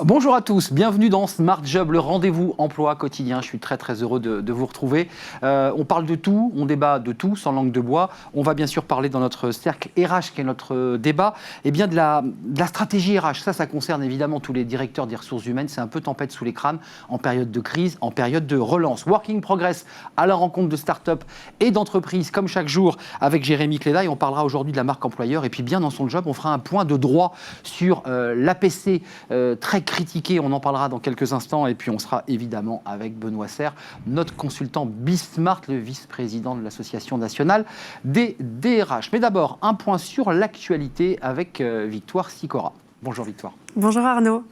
Bonjour à tous, bienvenue dans Smart Job, le rendez-vous emploi quotidien. Je suis très heureux de vous retrouver. On parle de tout, on débat de tout, sans langue de bois. On va bien sûr parler dans notre cercle RH, qui est notre débat, et bien de la stratégie RH. Ça concerne évidemment tous les directeurs des ressources humaines. C'est un peu tempête sous les crânes en période de crise, en période de relance. Working Progress à la rencontre de start-up et d'entreprises, comme chaque jour, avec Jérémy Cléda. Et on parlera aujourd'hui de la marque employeur. Et puis bien dans son job, on fera un point de droit sur l'APC, très critiqué, on en parlera dans quelques instants, et puis on sera évidemment avec Benoît Serre, notre consultant Bismart, le vice-président de l'Association nationale des DRH. Mais d'abord, un point sur l'actualité avec Victoire Sicora. Bonjour Victoire. Bonjour Arnaud.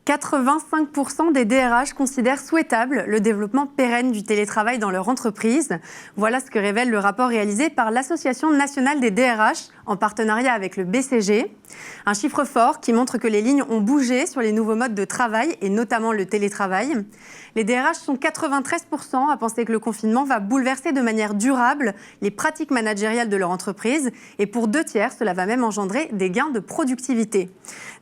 85% des DRH considèrent souhaitable le développement pérenne du télétravail dans leur entreprise. Voilà ce que révèle le rapport réalisé par l'Association nationale des DRH en partenariat avec le BCG. Un chiffre fort qui montre que les lignes ont bougé sur les nouveaux modes de travail et notamment le télétravail. Les DRH sont 93% à penser que le confinement va bouleverser de manière durable les pratiques managériales de leur entreprise et pour 2/3, cela va même engendrer des gains de productivité.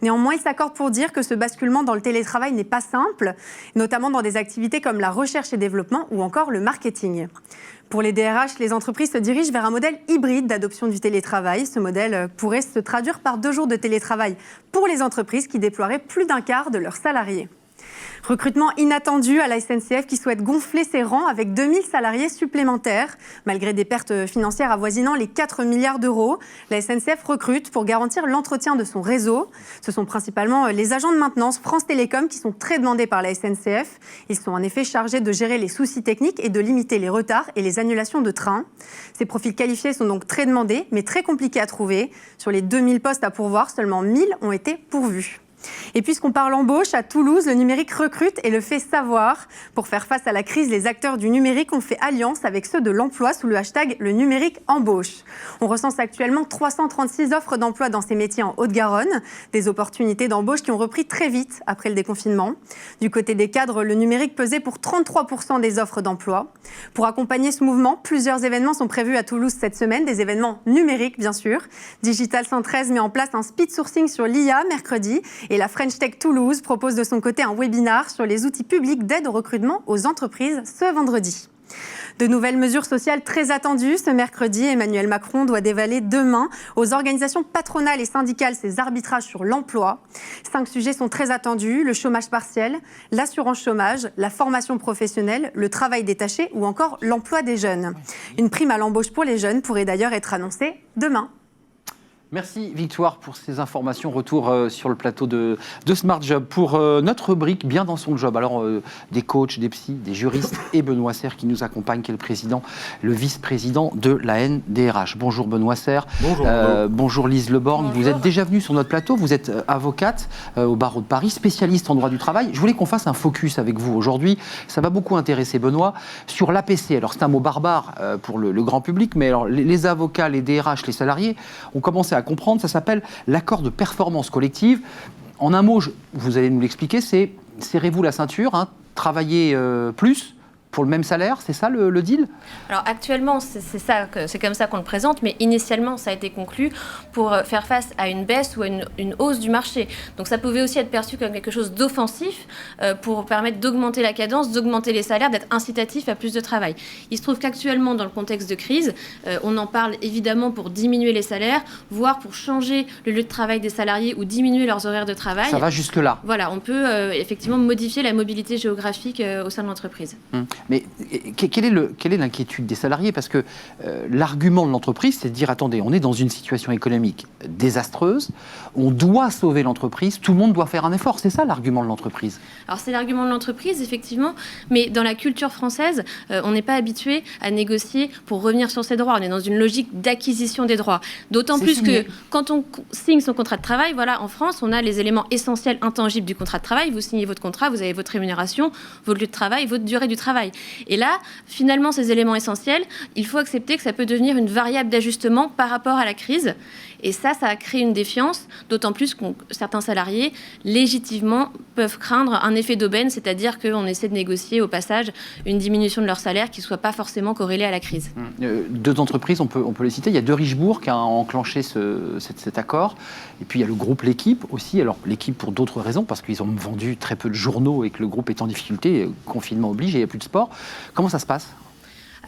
Néanmoins, ils s'accordent pour dire que ce basculement dans le télétravail n'est pas simple, notamment dans des activités comme la recherche et développement ou encore le marketing. Pour les DRH, les entreprises se dirigent vers un modèle hybride d'adoption du télétravail. Ce modèle pourrait se traduire par 2 jours de télétravail pour les entreprises qui déploieraient plus d'un quart de leurs salariés. Recrutement inattendu à la SNCF qui souhaite gonfler ses rangs avec 2000 salariés supplémentaires. Malgré des pertes financières avoisinant les 4 milliards d'euros, la SNCF recrute pour garantir l'entretien de son réseau. Ce sont principalement les agents de maintenance France Télécom qui sont très demandés par la SNCF. Ils sont en effet chargés de gérer les soucis techniques et de limiter les retards et les annulations de trains. Ces profils qualifiés sont donc très demandés, mais très compliqués à trouver. Sur les 2000 postes à pourvoir, seulement 1000 ont été pourvus. Et puisqu'on parle embauche, à Toulouse, le numérique recrute et le fait savoir. Pour faire face à la crise, les acteurs du numérique ont fait alliance avec ceux de l'emploi sous le hashtag le numérique embauche. On recense actuellement 336 offres d'emploi dans ces métiers en Haute-Garonne, des opportunités d'embauche qui ont repris très vite après le déconfinement. Du côté des cadres, le numérique pesait pour 33% des offres d'emploi. Pour accompagner ce mouvement, plusieurs événements sont prévus à Toulouse cette semaine, des événements numériques bien sûr. Digital 113 met en place un speed sourcing sur l'IA mercredi. Et la French Tech Toulouse propose de son côté un webinar sur les outils publics d'aide au recrutement aux entreprises ce vendredi. De nouvelles mesures sociales très attendues. Ce mercredi, Emmanuel Macron doit dévaler demain aux organisations patronales et syndicales ses arbitrages sur l'emploi. 5 sujets sont très attendus, le chômage partiel, l'assurance chômage, la formation professionnelle, le travail détaché ou encore l'emploi des jeunes. Une prime à l'embauche pour les jeunes pourrait d'ailleurs être annoncée demain. Merci Victoire pour ces informations. Retour sur le plateau de Smart Job pour notre rubrique Bien dans son job. Alors des coachs, des psys, des juristes et Benoît Serre qui nous accompagne, qui est le vice-président de la NDRH. Bonjour Benoît Serre. Bonjour. Bonjour Lise Leborgne. Bonjour. Vous êtes déjà venue sur notre plateau. Vous êtes avocate au barreau de Paris, spécialiste en droit du travail. Je voulais qu'on fasse un focus avec vous aujourd'hui. Ça va beaucoup intéresser Benoît sur l'APC. Alors c'est un mot barbare pour le grand public, mais alors les avocats, les DRH, les salariés ont commencé à comprendre, ça s'appelle l'accord de performance collective. En un mot, vous allez nous l'expliquer, c'est serrez-vous la ceinture, travaillez plus pour le même salaire, c'est ça le deal ? Alors actuellement, c'est comme ça qu'on le présente, mais initialement, ça a été conclu pour faire face à une baisse ou à une hausse du marché. Donc ça pouvait aussi être perçu comme quelque chose d'offensif pour permettre d'augmenter la cadence, d'augmenter les salaires, d'être incitatif à plus de travail. Il se trouve qu'actuellement, dans le contexte de crise, on en parle évidemment pour diminuer les salaires, voire pour changer le lieu de travail des salariés ou diminuer leurs horaires de travail. Ça va jusque-là. Voilà, on peut effectivement modifier la mobilité géographique au sein de l'entreprise. Mais quelle est l'inquiétude des salariés ? Parce que l'argument de l'entreprise, c'est de dire, attendez, on est dans une situation économique désastreuse, on doit sauver l'entreprise, tout le monde doit faire un effort. C'est ça l'argument de l'entreprise. Alors c'est l'argument de l'entreprise, effectivement, mais dans la culture française, on n'est pas habitué à négocier pour revenir sur ses droits. On est dans une logique d'acquisition des droits. D'autant plus que quand on signe son contrat de travail, voilà, en France, on a les éléments essentiels, intangibles du contrat de travail. Vous signez votre contrat, vous avez votre rémunération, votre lieu de travail, votre durée du travail. travail. Et là, finalement, ces éléments essentiels, il faut accepter que ça peut devenir une variable d'ajustement par rapport à la crise. Et ça a créé une défiance, d'autant plus que certains salariés, légitimement, peuvent craindre un effet d'aubaine, c'est-à-dire qu'on essaie de négocier au passage une diminution de leur salaire qui ne soit pas forcément corrélée à la crise. Deux entreprises, on peut les citer. Il y a De Richebourg qui a enclenché cet accord. Et puis il y a le groupe L'Équipe aussi. Alors L'Équipe pour d'autres raisons, parce qu'ils ont vendu très peu de journaux et que le groupe est en difficulté, confinement oblige et il n'y a plus de sport. Comment ça se passe ?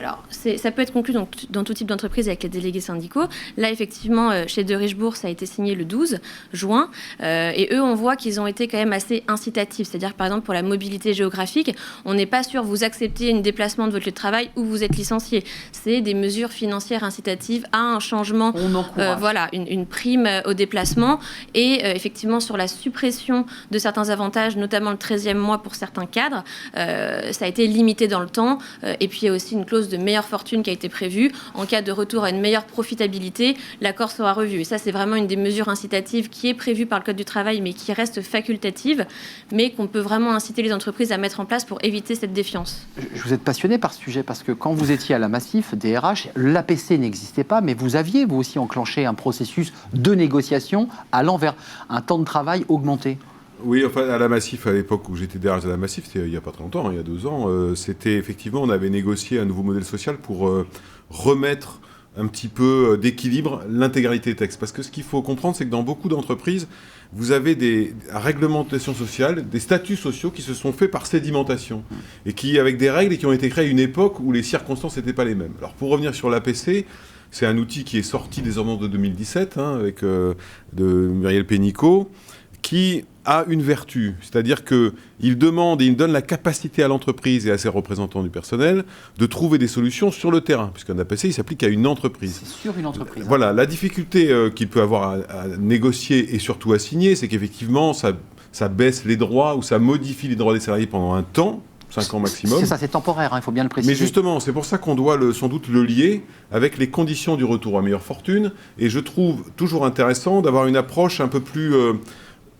Alors, ça peut être conclu dans tout type d'entreprise avec les délégués syndicaux. Là, effectivement, chez De Richebourg, ça a été signé le 12 juin. Et eux, on voit qu'ils ont été quand même assez incitatifs. C'est-à-dire, par exemple, pour la mobilité géographique, on n'est pas sûr vous acceptez un déplacement de votre lieu de travail ou vous êtes licencié. C'est des mesures financières incitatives à un changement. On encourage. Voilà, une prime au déplacement. Et effectivement, sur la suppression de certains avantages, notamment le 13e mois pour certains cadres, ça a été limité dans le temps. Et puis, il y a aussi une clause de meilleure fortune qui a été prévue. En cas de retour à une meilleure profitabilité, l'accord sera revu. Et ça, c'est vraiment une des mesures incitatives qui est prévue par le Code du travail, mais qui reste facultative, mais qu'on peut vraiment inciter les entreprises à mettre en place pour éviter cette défiance. Vous êtes passionné par ce sujet, parce que quand vous étiez à la Massif, DRH, l'APC n'existait pas, mais vous aviez, vous aussi, enclenché un processus de négociation allant vers un temps de travail augmenté. Oui, enfin, à la Massif, à l'époque où j'étais DRH de la Massif, c'était il n'y a pas très longtemps, il y a 2 ans, c'était effectivement, on avait négocié un nouveau modèle social pour remettre un petit peu d'équilibre l'intégralité des textes. Parce que ce qu'il faut comprendre, c'est que dans beaucoup d'entreprises, vous avez des réglementations sociales, des statuts sociaux qui se sont faits par sédimentation et qui, avec des règles et qui ont été créées à une époque où les circonstances n'étaient pas les mêmes. Alors, pour revenir sur l'APC, c'est un outil qui est sorti des ordonnances de 2017, avec de Muriel Pénicaud, qui a une vertu, c'est-à-dire qu'il demande et il donne la capacité à l'entreprise et à ses représentants du personnel de trouver des solutions sur le terrain, puisqu'un APC, il s'applique à une entreprise. C'est sur une entreprise. Voilà, la difficulté qu'il peut avoir à négocier et surtout à signer, c'est qu'effectivement, ça baisse les droits ou ça modifie les droits des salariés pendant un temps, 5 ans maximum. C'est ça, c'est temporaire, il faut bien le préciser. Mais justement, c'est pour ça qu'on doit sans doute le lier avec les conditions du retour à meilleure fortune, et je trouve toujours intéressant d'avoir une approche un peu plus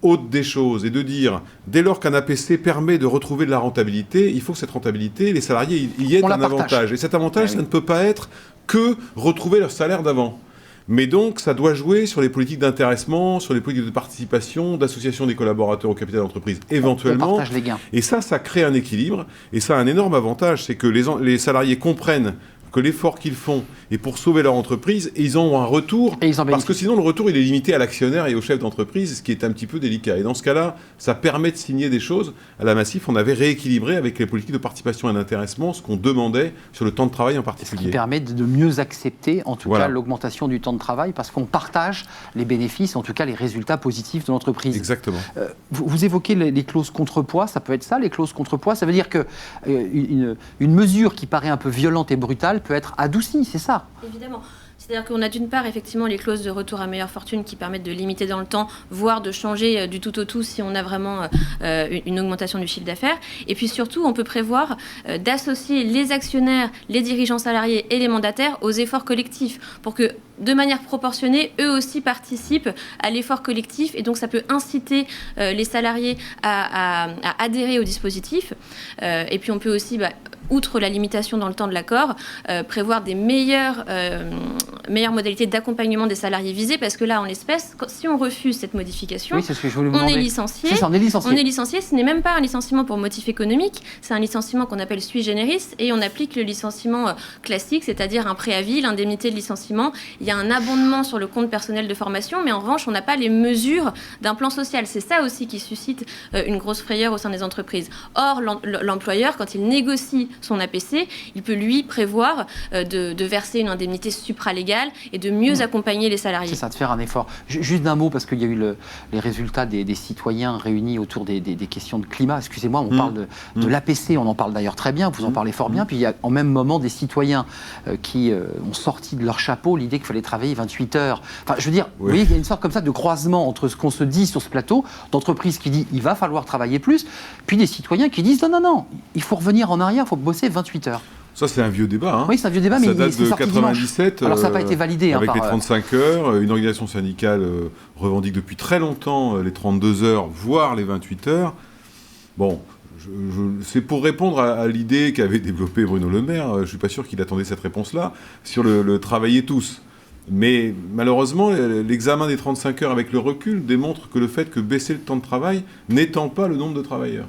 haute des choses et de dire, dès lors qu'un APC permet de retrouver de la rentabilité, il faut que cette rentabilité, les salariés y aient un avantage. Et cet avantage, ça ne peut pas être que retrouver leur salaire d'avant. Mais donc, ça doit jouer sur les politiques d'intéressement, sur les politiques de participation, d'association des collaborateurs au capital d'entreprise, éventuellement. On partage les gains. Et ça crée un équilibre. Et ça a un énorme avantage, c'est que les salariés comprennent que l'effort qu'ils font est pour sauver leur entreprise et ils ont un retour, parce que sinon le retour il est limité à l'actionnaire et au chef d'entreprise, ce qui est un petit peu délicat. Et dans ce cas-là, ça permet de signer des choses. À la Massif, on avait rééquilibré avec les politiques de participation et d'intéressement ce qu'on demandait sur le temps de travail en particulier. Ce qui permet de mieux accepter, en tout cas, l'augmentation du temps de travail, parce qu'on partage les bénéfices, en tout cas les résultats positifs de l'entreprise. Exactement. Vous évoquez les clauses contrepoids, ça peut être ça, les clauses contrepoids, ça veut dire que une mesure qui paraît un peu violente et brutale peut être adoucie, c'est ça? Évidemment. C'est-à-dire qu'on a d'une part effectivement les clauses de retour à meilleure fortune qui permettent de limiter dans le temps, voire de changer du tout au tout si on a vraiment une augmentation du chiffre d'affaires. Et puis surtout, on peut prévoir d'associer les actionnaires, les dirigeants salariés et les mandataires aux efforts collectifs pour que, de manière proportionnée, eux aussi participent à l'effort collectif. Et donc, ça peut inciter les salariés à adhérer au dispositif. Et puis, on peut aussi, outre la limitation dans le temps de l'accord, prévoir des meilleures modalités d'accompagnement des salariés visés, parce que là, en l'espèce, si on refuse cette modification, oui, c'est ce que je voulais vous demander. On est licencié. On est licencié. On est licencié. Ce n'est même pas un licenciement pour motif économique, c'est un licenciement qu'on appelle sui generis, et on applique le licenciement classique, c'est-à-dire un préavis, l'indemnité de licenciement. Il y a un abondement sur le compte personnel de formation, mais en revanche, on n'a pas les mesures d'un plan social. C'est ça aussi qui suscite une grosse frayeur au sein des entreprises. Or, l'employeur, quand il négocie son APC, il peut lui prévoir de verser une indemnité supralégale et de mieux accompagner les salariés. C'est ça, de faire un effort. Juste d'un mot, parce qu'il y a eu les résultats des citoyens réunis autour des questions de climat. Excusez-moi, on parle de l'APC, on en parle d'ailleurs très bien, vous en parlez fort bien. Puis il y a en même moment des citoyens qui ont sorti de leur chapeau l'idée qu'il fallait travailler 28 heures. Enfin, je veux dire, vous voyez, il y a une sorte comme ça de croisement entre ce qu'on se dit sur ce plateau, d'entreprise qui dit il va falloir travailler plus, puis des citoyens qui disent non, il faut revenir en arrière, il faut bosser 28 heures. Ça, c'est un vieux débat. Hein. Oui, c'est un vieux débat, mais ça date c'est de sorti 97. Alors, ça n'a pas été validé. Avec par les 35 heures. Une organisation syndicale revendique depuis très longtemps les 32 heures, voire les 28 heures. Bon, c'est pour répondre à l'idée qu'avait développée Bruno Le Maire. Je ne suis pas sûr qu'il attendait cette réponse-là, sur le travailler tous. Mais malheureusement, l'examen des 35 heures avec le recul démontre que le fait que baisser le temps de travail n'étend pas le nombre de travailleurs.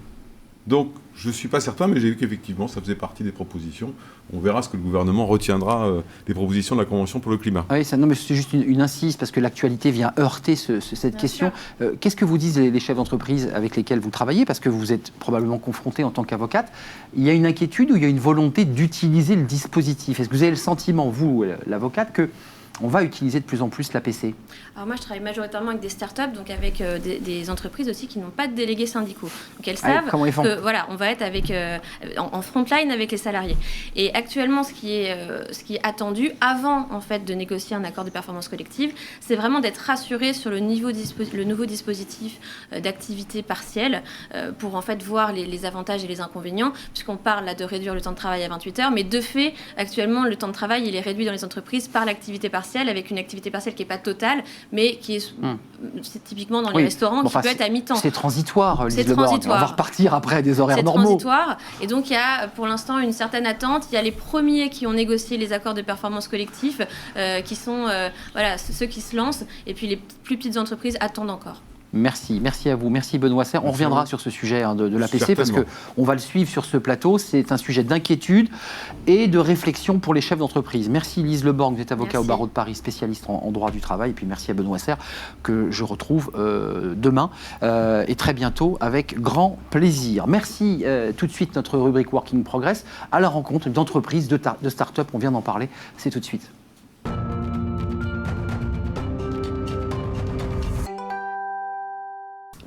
Donc, je ne suis pas certain, mais j'ai vu qu'effectivement, ça faisait partie des propositions. On verra ce que le gouvernement retiendra des propositions de la Convention pour le climat. Oui, non, mais c'est juste une insiste, parce que l'actualité vient heurter cette question. Qu'est-ce que vous disent les chefs d'entreprise avec lesquels vous travaillez? Parce que vous êtes probablement confrontés en tant qu'avocate. Il y a une inquiétude ou il y a une volonté d'utiliser le dispositif? Est-ce que vous avez le sentiment, vous, l'avocate, que on va utiliser de plus en plus l'APC? Alors moi, je travaille majoritairement avec des startups, donc avec des entreprises aussi qui n'ont pas de délégués syndicaux. Donc elles savent que voilà, on va être avec, en frontline avec les salariés. Et actuellement, ce qui est attendu avant en fait de négocier un accord de performance collective, c'est vraiment d'être rassuré sur le nouveau dispositif d'activité partielle pour en fait voir les avantages et les inconvénients, puisqu'on parle là de réduire le temps de travail à 28 heures, mais de fait, actuellement, le temps de travail il est réduit dans les entreprises par l'activité partielle, avec une activité partielle qui n'est pas totale, mais qui est c'est typiquement dans les restaurants, qui peut être à mi-temps. C'est transitoire, Lise Le Borgne. On va repartir après à des horaires normaux. C'est transitoire, et donc il y a pour l'instant une certaine attente. Il y a les premiers qui ont négocié les accords de performance collectif, qui sont ceux qui se lancent, et puis les plus petites entreprises attendent encore. Merci à vous. Merci Benoît Serre. On reviendra sur ce sujet de l'APC parce qu'on va le suivre sur ce plateau. C'est un sujet d'inquiétude et de réflexion pour les chefs d'entreprise. Merci Lise Le Borgne, vous êtes avocat au barreau de Paris, spécialiste en droit du travail. Et puis merci à Benoît Serre que je retrouve demain et très bientôt avec grand plaisir. Merci. Tout de suite notre rubrique Working Progress à la rencontre d'entreprises, de start-up. On vient d'en parler. C'est tout de suite.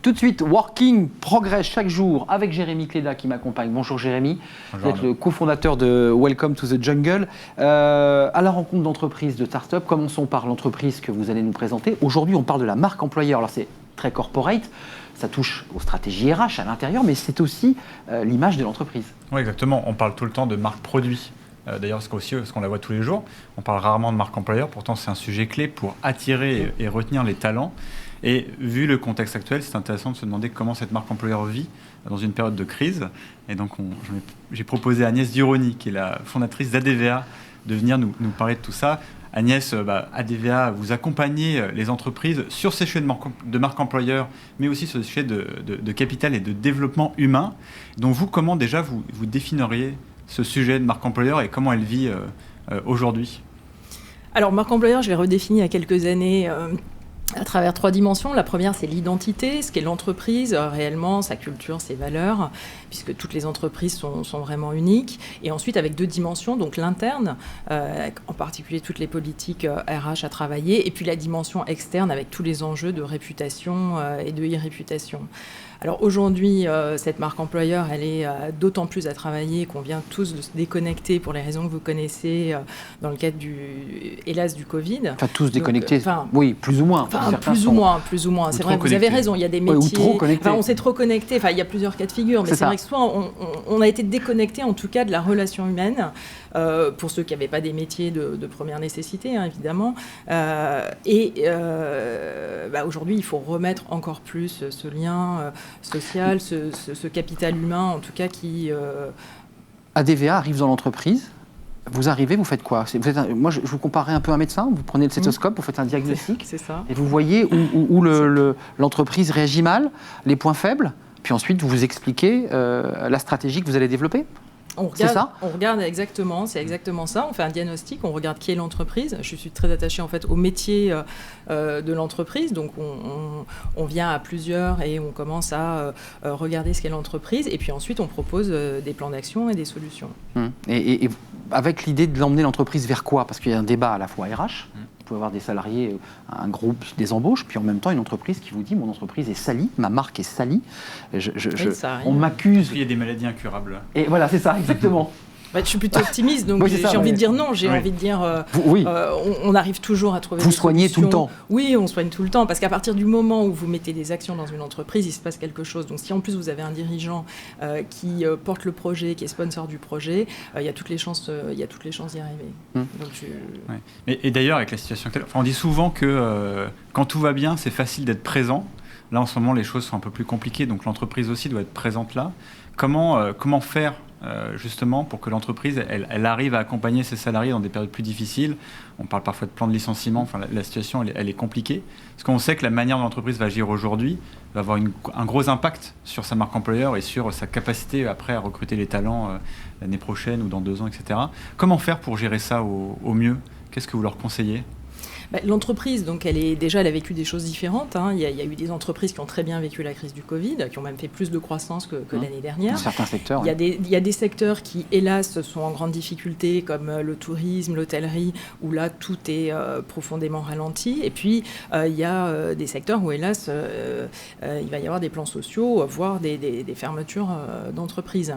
Tout de suite, Working Progress chaque jour avec Jérémy Cléda qui m'accompagne. Bonjour Jérémy, vous êtes le cofondateur de Welcome to the Jungle. À la rencontre d'entreprises, de start-up, commençons par l'entreprise que vous allez nous présenter. Aujourd'hui, on parle de la marque employeur. Alors c'est très corporate, ça touche aux stratégies RH à l'intérieur, mais c'est aussi l'image de l'entreprise. Oui, exactement. On parle tout le temps de marque produit. D'ailleurs, parce qu'on la voit tous les jours. On parle rarement de marque employeur, pourtant c'est un sujet clé pour attirer et retenir les talents. Et vu le contexte actuel, c'est intéressant de se demander comment cette marque employeur vit dans une période de crise. Et donc, j'ai proposé à Agnès Duroni, qui est la fondatrice d'ADVA, de venir nous parler de tout ça. Agnès, ADVA, vous accompagnez les entreprises sur ces sujets de marque employeur, mais aussi sur les sujets de capital et de développement humain. Donc vous, comment déjà vous définiriez ce sujet de marque employeur et comment elle vit aujourd'hui? Alors, marque employeur, je l'ai redéfinie il y a quelques années à travers 3 dimensions. La première, c'est l'identité, ce qu'est l'entreprise, réellement, sa culture, ses valeurs, puisque toutes les entreprises sont vraiment uniques. Et ensuite, avec 2 dimensions, donc l'interne, en particulier toutes les politiques RH à travailler, et puis la dimension externe avec tous les enjeux de réputation et de e-réputation. Alors aujourd'hui, cette marque employeur, elle est d'autant plus à travailler qu'on vient tous de se déconnecter pour les raisons que vous connaissez dans le cadre hélas, du Covid. Enfin, tous déconnectés, oui, plus ou moins. Plus ou moins. C'est vrai, vous avez raison, il y a des métiers... ou trop connectés. On s'est trop connecté, il y a plusieurs cas de figure, mais c'est vrai que soit on a été déconnecté en tout cas de la relation humaine, pour ceux qui n'avaient pas des métiers de première nécessité, hein, évidemment. Aujourd'hui, il faut remettre encore plus ce lien social, ce capital humain, en tout cas, qui... ADVA arrive dans l'entreprise. Vous arrivez, vous faites quoi? Moi, je vous comparais un peu à un médecin. Vous prenez le stéthoscope, vous faites un diagnostic. C'est ça. Et vous voyez où l'entreprise réagit mal, les points faibles. Puis ensuite, vous vous expliquez la stratégie que vous allez développer. On regarde exactement, c'est exactement ça. On fait un diagnostic, on regarde qui est l'entreprise. Je suis très attachée en fait au métier de l'entreprise, donc on vient à plusieurs et on commence à regarder ce qu'est l'entreprise. Et puis ensuite, on propose des plans d'action et des solutions. Et avec l'idée de l'emmener l'entreprise vers quoi? Parce qu'il y a un débat à la fois RH. Vous pouvez avoir des salariés, un groupe, des embauches, puis en même temps une entreprise qui vous dit mon entreprise est salie, ma marque est salie. On m'accuse. Il y a des maladies incurables. Et voilà, c'est ça, exactement. Je suis plutôt optimiste, donc j'ai envie de dire non. J'ai envie de dire on arrive toujours à trouver des solutions. Vous soignez tout le temps? Oui, on soigne tout le temps, parce qu'à partir du moment où vous mettez des actions dans une entreprise, il se passe quelque chose. Donc si en plus vous avez un dirigeant qui porte le projet, qui est sponsor du projet, il y a toutes les chances d'y arriver. Et d'ailleurs, avec la situation actuelle, on dit souvent que quand tout va bien, c'est facile d'être présent. Là, en ce moment, les choses sont un peu plus compliquées, donc l'entreprise aussi doit être présente là. Comment faire justement pour que l'entreprise elle arrive à accompagner ses salariés dans des périodes plus difficiles? On parle parfois de plan de licenciement, enfin, la situation elle est compliquée. Parce qu'on sait que la manière dont l'entreprise va agir aujourd'hui va avoir un gros impact sur sa marque employeur et sur sa capacité après à recruter les talents l'année prochaine ou dans 2 ans, etc. Comment faire pour gérer ça au mieux? Qu'est-ce que vous leur conseillez? L'entreprise, donc, elle a vécu des choses différentes. Hein. Il y a eu des entreprises qui ont très bien vécu la crise du Covid, qui ont même fait plus de croissance que l'année dernière. Dans certains secteurs. Il y a des secteurs qui, hélas, sont en grande difficulté, comme le tourisme, l'hôtellerie, où là, tout est profondément ralenti. Et puis, il y a des secteurs où, hélas, il va y avoir des plans sociaux, voire des fermetures d'entreprises.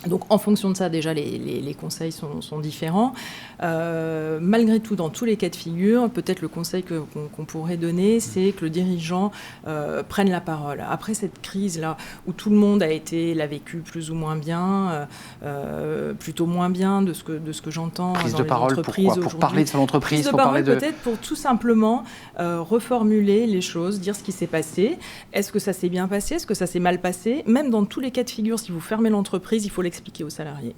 Donc, en fonction de ça, déjà, les conseils sont différents. Malgré tout, dans tous les cas de figure, peut-être le conseil qu'on pourrait donner, c'est que le dirigeant prenne la parole. Après cette crise-là, où tout le monde l'a vécu plus ou moins bien, plutôt moins bien de ce que j'entends Prise dans de les parole, entreprises pourquoi? Pour parler de son entreprise, pour parler peut-être pour tout simplement reformuler les choses, dire ce qui s'est passé. Est-ce que ça s'est bien passé? Est-ce que ça s'est mal passé? Même dans tous les cas de figure, si vous fermez l'entreprise, il faut expliquer aux salariés.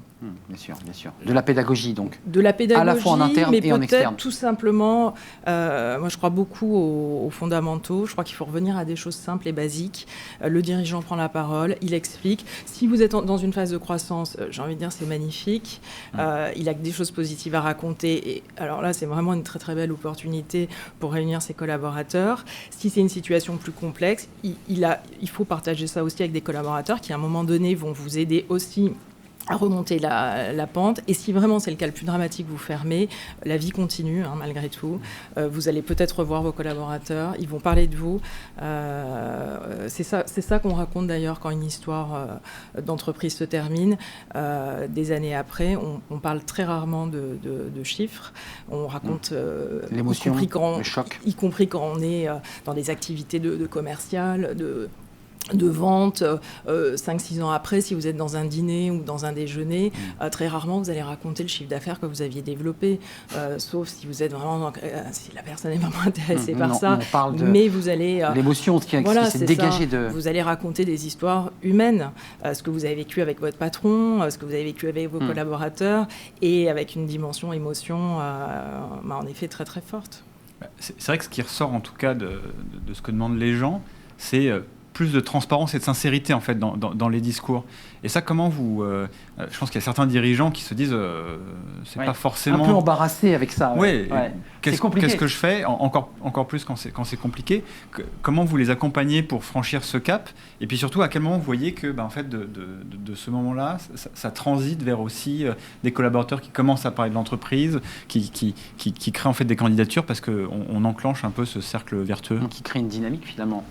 Bien sûr, bien sûr. De la pédagogie, donc. De la pédagogie, à la fois en interne mais et en externe. peut-être tout simplement, moi je crois beaucoup aux fondamentaux, je crois qu'il faut revenir à des choses simples et basiques. Le dirigeant prend la parole, il explique. Si vous êtes dans une phase de croissance, j'ai envie de dire c'est magnifique, il a que des choses positives à raconter, et alors là c'est vraiment une très très belle opportunité pour réunir ses collaborateurs. Si c'est une situation plus complexe, il faut partager ça aussi avec des collaborateurs qui à un moment donné vont vous aider aussi à remonter la pente. Et si vraiment c'est le cas le plus dramatique, vous fermez, la vie continue, malgré tout. Vous allez peut-être revoir vos collaborateurs, ils vont parler de vous. C'est ça qu'on raconte d'ailleurs quand une histoire d'entreprise se termine. Des années après, on parle très rarement de chiffres. On raconte l'émotion, le choc. Y compris quand on est dans des activités de commercial, de vente, 5-6 ans après, si vous êtes dans un dîner ou dans un déjeuner, très rarement vous allez raconter le chiffre d'affaires que vous aviez développé, sauf si vous êtes vraiment, si la personne est vraiment intéressée par ça, on parle de mais vous allez... l'émotion qui s'est dégagée de... Vous allez raconter des histoires humaines, ce que vous avez vécu avec votre patron, ce que vous avez vécu avec vos collaborateurs, et avec une dimension émotion, en effet, très très forte. C'est vrai que ce qui ressort en tout cas de ce que demandent les gens, c'est... plus de transparence et de sincérité en fait dans les discours. Et ça, comment vous... je pense qu'il y a certains dirigeants qui se disent c'est pas forcément... Un peu embarrassé avec ça. Oui. Ouais. Qu'est-ce que je fais encore plus quand c'est compliqué? Comment vous les accompagnez pour franchir ce cap? Et puis surtout, à quel moment vous voyez que en fait, de ce moment-là, ça transite vers aussi des collaborateurs qui commencent à parler de l'entreprise, qui créent en fait des candidatures parce qu'on enclenche un peu ce cercle vertueux. Qui crée une dynamique finalement.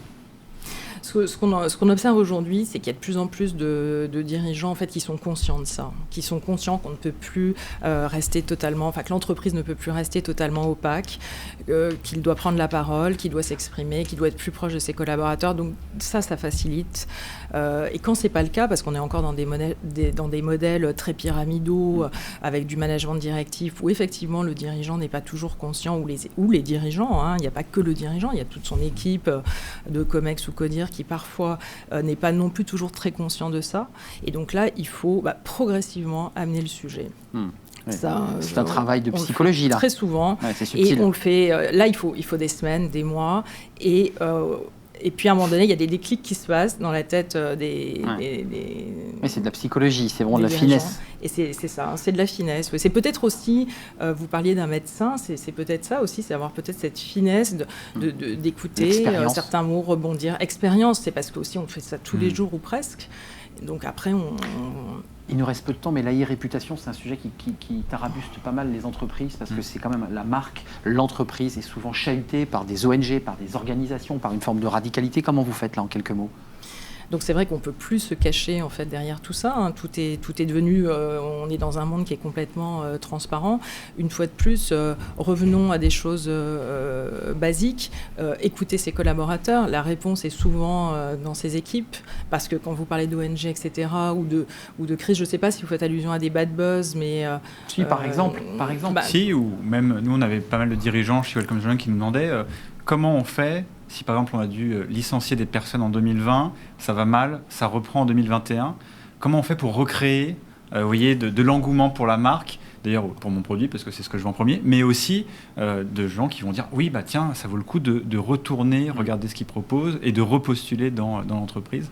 Ce qu'on observe aujourd'hui, c'est qu'il y a de plus en plus de dirigeants en fait, qui sont conscients de ça, qui sont conscients qu'on ne peut plus rester totalement, que l'entreprise ne peut plus rester totalement opaque, qu'il doit prendre la parole, qu'il doit s'exprimer, qu'il doit être plus proche de ses collaborateurs. Donc ça facilite. Et quand c'est pas le cas, parce qu'on est encore dans des modèles très pyramidaux, avec du management directif, où effectivement le dirigeant n'est pas toujours conscient, ou les dirigeants, il n'y a pas que le dirigeant, il y a toute son équipe de COMEX ou CODIR qui parfois n'est pas non plus toujours très conscient de ça. Et donc là, il faut progressivement amener le sujet. C'est un travail de psychologie là. Très souvent. Ouais, c'est subtil. Et on le fait. Là, il faut des semaines, des mois. Et puis, à un moment donné, il y a des déclics qui se passent dans la tête des... Mais c'est de la psychologie, c'est vraiment de la finesse. Et c'est ça, c'est de la finesse. C'est peut-être aussi, vous parliez d'un médecin, c'est peut-être ça aussi, c'est avoir peut-être cette finesse d'écouter certains mots, rebondir. Expérience, c'est parce qu'aussi on fait ça tous les jours ou presque. Donc après, Il nous reste peu de temps, mais l'e-réputation, c'est un sujet qui tarabuste pas mal les entreprises, parce que c'est quand même la marque, l'entreprise est souvent chahutée par des ONG, par des organisations, par une forme de radicalité. Comment vous faites là, en quelques mots ? Donc c'est vrai qu'on ne peut plus se cacher en fait, derrière tout ça. Tout est devenu, on est dans un monde qui est complètement transparent. Une fois de plus, revenons à des choses basiques. Écoutez ses collaborateurs. La réponse est souvent dans ses équipes, parce que quand vous parlez d'ONG, etc., ou de crise, je ne sais pas si vous faites allusion à des bad buzz, mais... Si, par exemple. Si, ou même nous, on avait pas mal de dirigeants chez Welcome Journal qui nous demandaient comment on fait Si par exemple on a dû licencier des personnes en 2020, ça va mal, ça reprend en 2021, comment on fait pour recréer vous voyez, de l'engouement pour la marque, d'ailleurs pour mon produit parce que c'est ce que je vends en premier, mais aussi de gens qui vont dire oui bah tiens ça vaut le coup de retourner, regarder ce qu'ils proposent et de repostuler dans l'entreprise.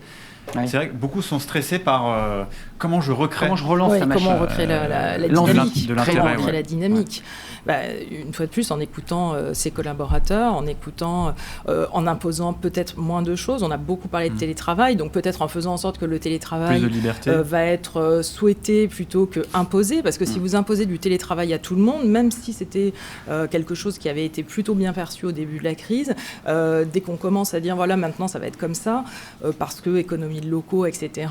Ouais. C'est vrai que beaucoup sont stressés par comment je recrée. Comment je relance la machine. Comment on recrée la l'envie dynamique. de l'intérêt, Comment on crée ouais. la dynamique. Une fois de plus, en écoutant ses collaborateurs, en écoutant, en imposant peut-être moins de choses. On a beaucoup parlé de télétravail, donc peut-être en faisant en sorte que le télétravail Plus de liberté. va être souhaité plutôt que imposé, parce que si vous imposez du télétravail à tout le monde, même si c'était quelque chose qui avait été plutôt bien perçu au début de la crise, dès qu'on commence à dire voilà maintenant ça va être comme ça, parce que économie de locaux, etc.,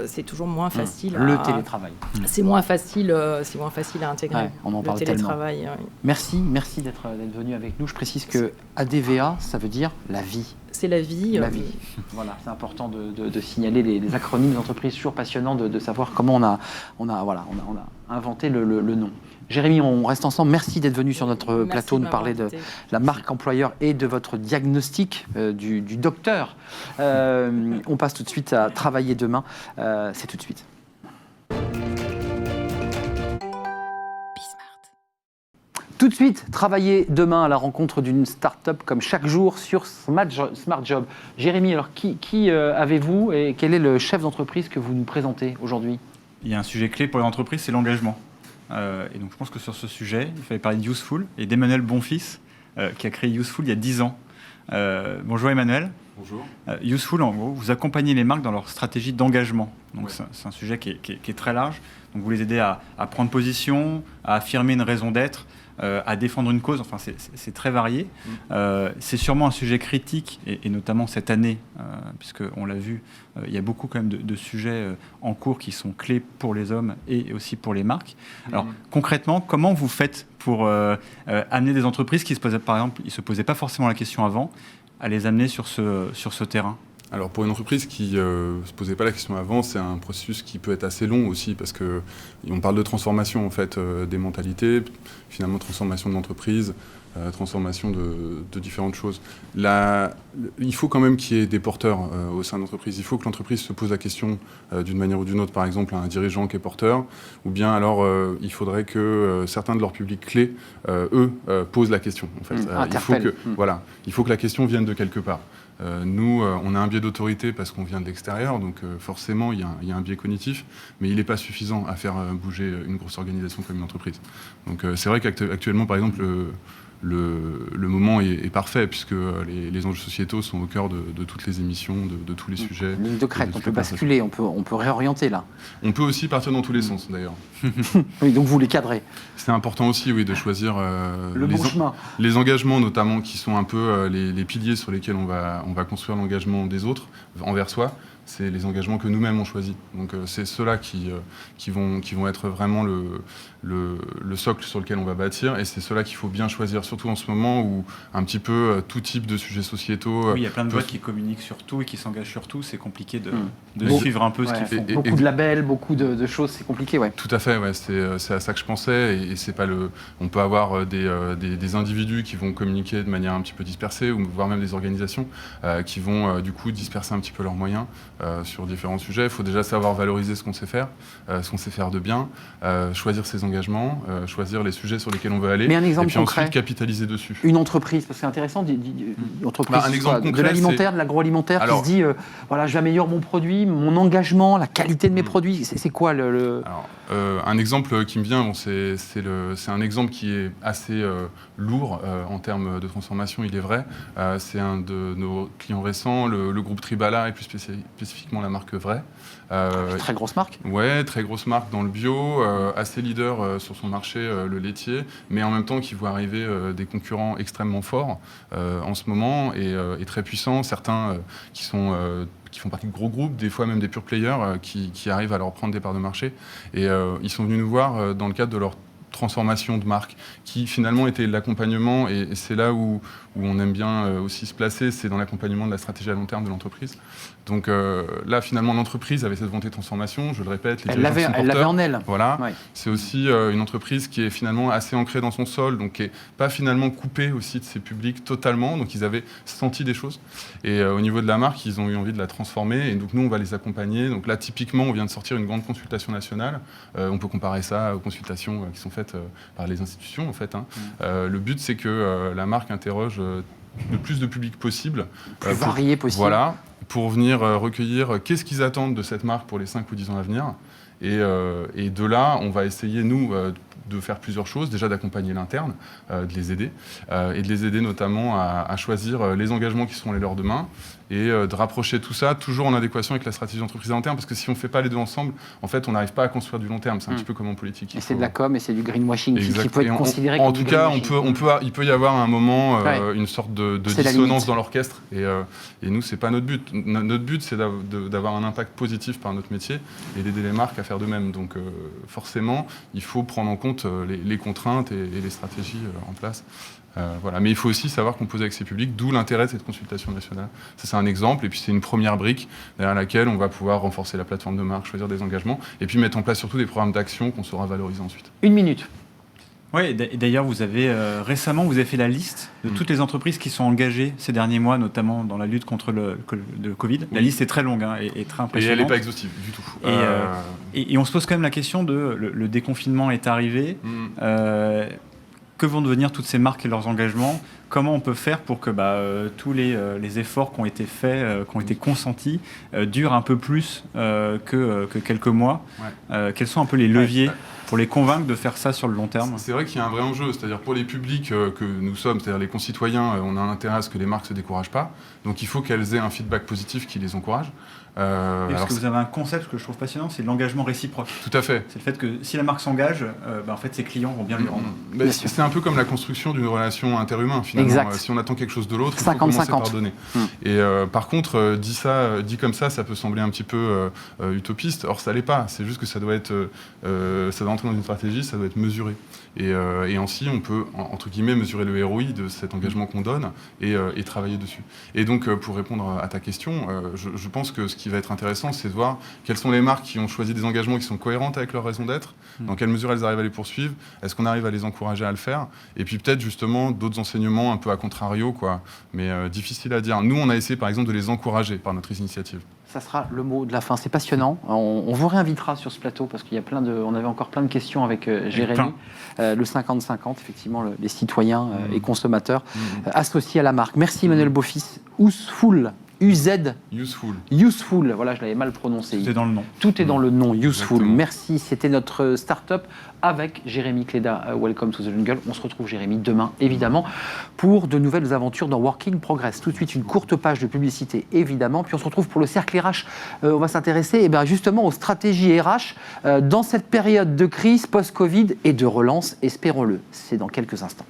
c'est toujours moins facile. Le télétravail. C'est moins facile à intégrer. Ouais, on en le parle télétravail. Merci d'être venu avec nous. Je précise que ADVA, ça veut dire la vie. C'est la vie. La vie. Voilà, c'est important de signaler les acronymes d'entreprise. Toujours passionnant de savoir comment on a inventé le nom. Jérémy, on reste ensemble. Merci d'être venu sur notre plateau nous parler de la marque employeur et de votre diagnostic du docteur. On passe tout de suite à Travailler demain. C'est tout de suite. Tout de suite, travailler demain à la rencontre d'une start-up comme chaque jour sur Smart Job. Jérémy, alors qui avez-vous et quel est le chef d'entreprise que vous nous présentez aujourd'hui ? Il y a un sujet clé pour les entreprises, c'est l'engagement. Et donc je pense que sur ce sujet, il fallait parler de Useful et d'Emmanuel Bonfils, qui a créé Useful il y a 10 ans. Bonjour Emmanuel. Bonjour. Useful, en gros, vous accompagnez les marques dans leur stratégie d'engagement. Donc c'est un sujet qui est très large. Donc vous les aidez à prendre position, à affirmer une raison d'être, à défendre une cause. Enfin, c'est très varié. C'est sûrement un sujet critique, et notamment cette année, puisqu'on l'a vu, il y a beaucoup quand même de sujets en cours qui sont clés pour les hommes et aussi pour les marques. Alors concrètement, comment vous faites pour amener des entreprises qui se posaient, par exemple, ils ne se posaient pas forcément la question avant, à les amener sur ce terrain ? Alors pour une entreprise qui ne se posait pas la question avant, c'est un processus qui peut être assez long aussi parce qu'on parle de transformation en fait, des mentalités, finalement transformation de l'entreprise, transformation de différentes choses. Il faut quand même qu'il y ait des porteurs au sein de l'entreprise. Il faut que l'entreprise se pose la question d'une manière ou d'une autre, par exemple à un dirigeant qui est porteur, ou bien alors il faudrait que certains de leurs publics clés, posent la question. En fait. Il faut que la question vienne de quelque part. Nous, on a un biais d'autorité parce qu'on vient de l'extérieur, donc forcément, il y a un biais cognitif, mais il n'est pas suffisant à faire bouger une grosse organisation comme une entreprise. Donc c'est vrai qu'actuellement, par exemple, le moment est parfait, puisque les enjeux sociétaux sont au cœur de toutes les émissions, de tous les sujets. Ligne de crête, on peut basculer, on peut réorienter là. On peut aussi partir dans tous les sens, d'ailleurs. Oui, donc vous les cadrez. C'est important aussi, oui, de choisir le bon chemin. Les engagements, notamment, qui sont un peu les piliers sur lesquels on va construire l'engagement des autres envers soi. C'est les engagements que nous-mêmes on choisit. Donc c'est ceux-là qui vont être vraiment le socle sur lequel on va bâtir, et c'est ceux-là qu'il faut bien choisir, surtout en ce moment où un petit peu tout type de sujets sociétaux... Oui, il y a plein de boîtes qui communiquent sur tout et qui s'engagent sur tout, c'est compliqué de suivre un peu ce qu'ils font. Beaucoup de labels, beaucoup de choses, c'est compliqué, ouais. Tout à fait, ouais, c'est à ça que je pensais, et c'est pas on peut avoir des individus qui vont communiquer de manière un petit peu dispersée, ou voire même des organisations qui vont du coup disperser un petit peu leurs moyens sur différents sujets. Il faut déjà savoir valoriser ce qu'on sait faire de bien, choisir ses engagements, choisir les sujets sur lesquels on veut aller, mais un exemple et puis concret, ensuite capitaliser dessus. Une entreprise, parce que c'est intéressant, une entreprise un exemple concret, de l'alimentaire, de l'agroalimentaire, qui se dit, voilà, j'améliore mon produit, mon engagement, la qualité de mes produits. C'est quoi Alors, un exemple qui me vient, c'est un exemple qui est assez lourd en termes de transformation, il est vrai. C'est un de nos clients récents, le groupe Tribala, et plus spécifiquement la marque Vrai. Très grosse marque. Ouais, très grosse marque dans le bio, assez leader sur son marché, le laitier, mais en même temps qui voit arriver des concurrents extrêmement forts en ce moment et très puissants, certains qui font partie de gros groupes, des fois même des pure players qui arrivent à leur prendre des parts de marché. Et ils sont venus nous voir dans le cadre de leur transformation de marque, qui finalement était l'accompagnement, et c'est là où on aime bien aussi se placer, c'est dans l'accompagnement de la stratégie à long terme de l'entreprise. Donc là, finalement, l'entreprise avait cette volonté de transformation, je le répète, elle l'avait en elle. Voilà. Ouais. C'est aussi une entreprise qui est finalement assez ancrée dans son sol, donc qui n'est pas finalement coupée aussi de ses publics totalement, donc ils avaient senti des choses. Et au niveau de la marque, ils ont eu envie de la transformer, et donc nous, on va les accompagner. Donc là, typiquement, on vient de sortir une grande consultation nationale. On peut comparer ça aux consultations qui sont faites par les institutions, en fait. Le but, c'est que la marque interroge le plus de public possible. Plus varié possible. Voilà, pour venir recueillir qu'est-ce qu'ils attendent de cette marque pour les 5 ou 10 ans à venir. Et de là, on va essayer, nous, de faire plusieurs choses. Déjà d'accompagner l'interne, de les aider, et de les aider notamment à choisir les engagements qui seront les leurs demain, et de rapprocher tout ça, toujours en adéquation avec la stratégie d'entreprise à long terme, parce que si on ne fait pas les deux ensemble, en fait, on n'arrive pas à construire du long terme. C'est un petit peu comme en politique. Et c'est de la com, et c'est du greenwashing qui peut être considéré comme en tout cas, il peut y avoir à un moment une sorte de dissonance dans l'orchestre, et nous, c'est pas notre but. Notre but, c'est d'avoir un impact positif par notre métier, et d'aider les marques à faire de même. Donc forcément, il faut prendre en compte les contraintes et les stratégies en place. Voilà. Mais il faut aussi savoir composer avec ces publics, d'où l'intérêt de cette consultation nationale. Ça, c'est un exemple, et puis c'est une première brique derrière laquelle on va pouvoir renforcer la plateforme de marque, choisir des engagements, et puis mettre en place surtout des programmes d'action qu'on saura valoriser ensuite. 1 minute. Oui, et d'ailleurs, vous avez récemment, vous avez fait la liste de toutes les entreprises qui sont engagées ces derniers mois, notamment dans la lutte contre le Covid. La liste est très longue et très impressionnante. Et elle n'est pas exhaustive du tout. Et on se pose quand même la question de le déconfinement est arrivé. Que vont devenir toutes ces marques et leurs engagements? Comment on peut faire pour que tous les efforts qui ont été faits, qui ont été consentis, durent un peu plus que quelques mois? Quels sont un peu les leviers pour les convaincre de faire ça sur le long terme? C'est vrai qu'il y a un vrai enjeu, c'est-à-dire pour les publics que nous sommes, c'est-à-dire les concitoyens, on a un intérêt à ce que les marques ne se découragent pas, donc il faut qu'elles aient un feedback positif qui les encourage. Parce que vous avez un concept que je trouve passionnant, c'est l'engagement réciproque. Tout à fait. C'est le fait que si la marque s'engage, en fait ses clients vont bien lui rendre. C'est un peu comme la construction d'une relation interhumaine finalement. Exact. Si on attend quelque chose de l'autre, il faut commencer par donner. Et par contre, dit comme ça peut sembler un petit peu utopiste. Or ça l'est pas. C'est juste que ça doit entrer dans une stratégie, ça doit être mesuré. Et ainsi, on peut entre guillemets mesurer le ROI de cet engagement qu'on donne et travailler dessus. Et donc, pour répondre à ta question, je pense que ce qui va être intéressant, c'est de voir quelles sont les marques qui ont choisi des engagements qui sont cohérentes avec leur raison d'être, dans quelle mesure elles arrivent à les poursuivre, est-ce qu'on arrive à les encourager à le faire, et puis peut-être justement d'autres enseignements un peu à contrario, quoi, mais difficile à dire. Nous, on a essayé par exemple de les encourager par notre initiative. Ça sera le mot de la fin. C'est passionnant. On vous réinvitera sur ce plateau parce qu'il y a on avait encore plein de questions avec Jérémy. Le 50-50, effectivement, les citoyens et consommateurs associés à la marque. Merci Emmanuel Beaufils. Useful. Useful. Voilà, je l'avais mal prononcé. Tout est dans le nom. Tout est dans le nom. Useful. Exactement. Merci. C'était notre start-up avec Jérémy Cléda. Welcome to the jungle. On se retrouve, Jérémy, demain, évidemment, pour de nouvelles aventures dans Working Progress. Tout de suite, une courte page de publicité, évidemment. Puis on se retrouve pour le cercle RH. On va s'intéresser justement aux stratégies RH dans cette période de crise post-Covid et de relance, espérons-le. C'est dans quelques instants.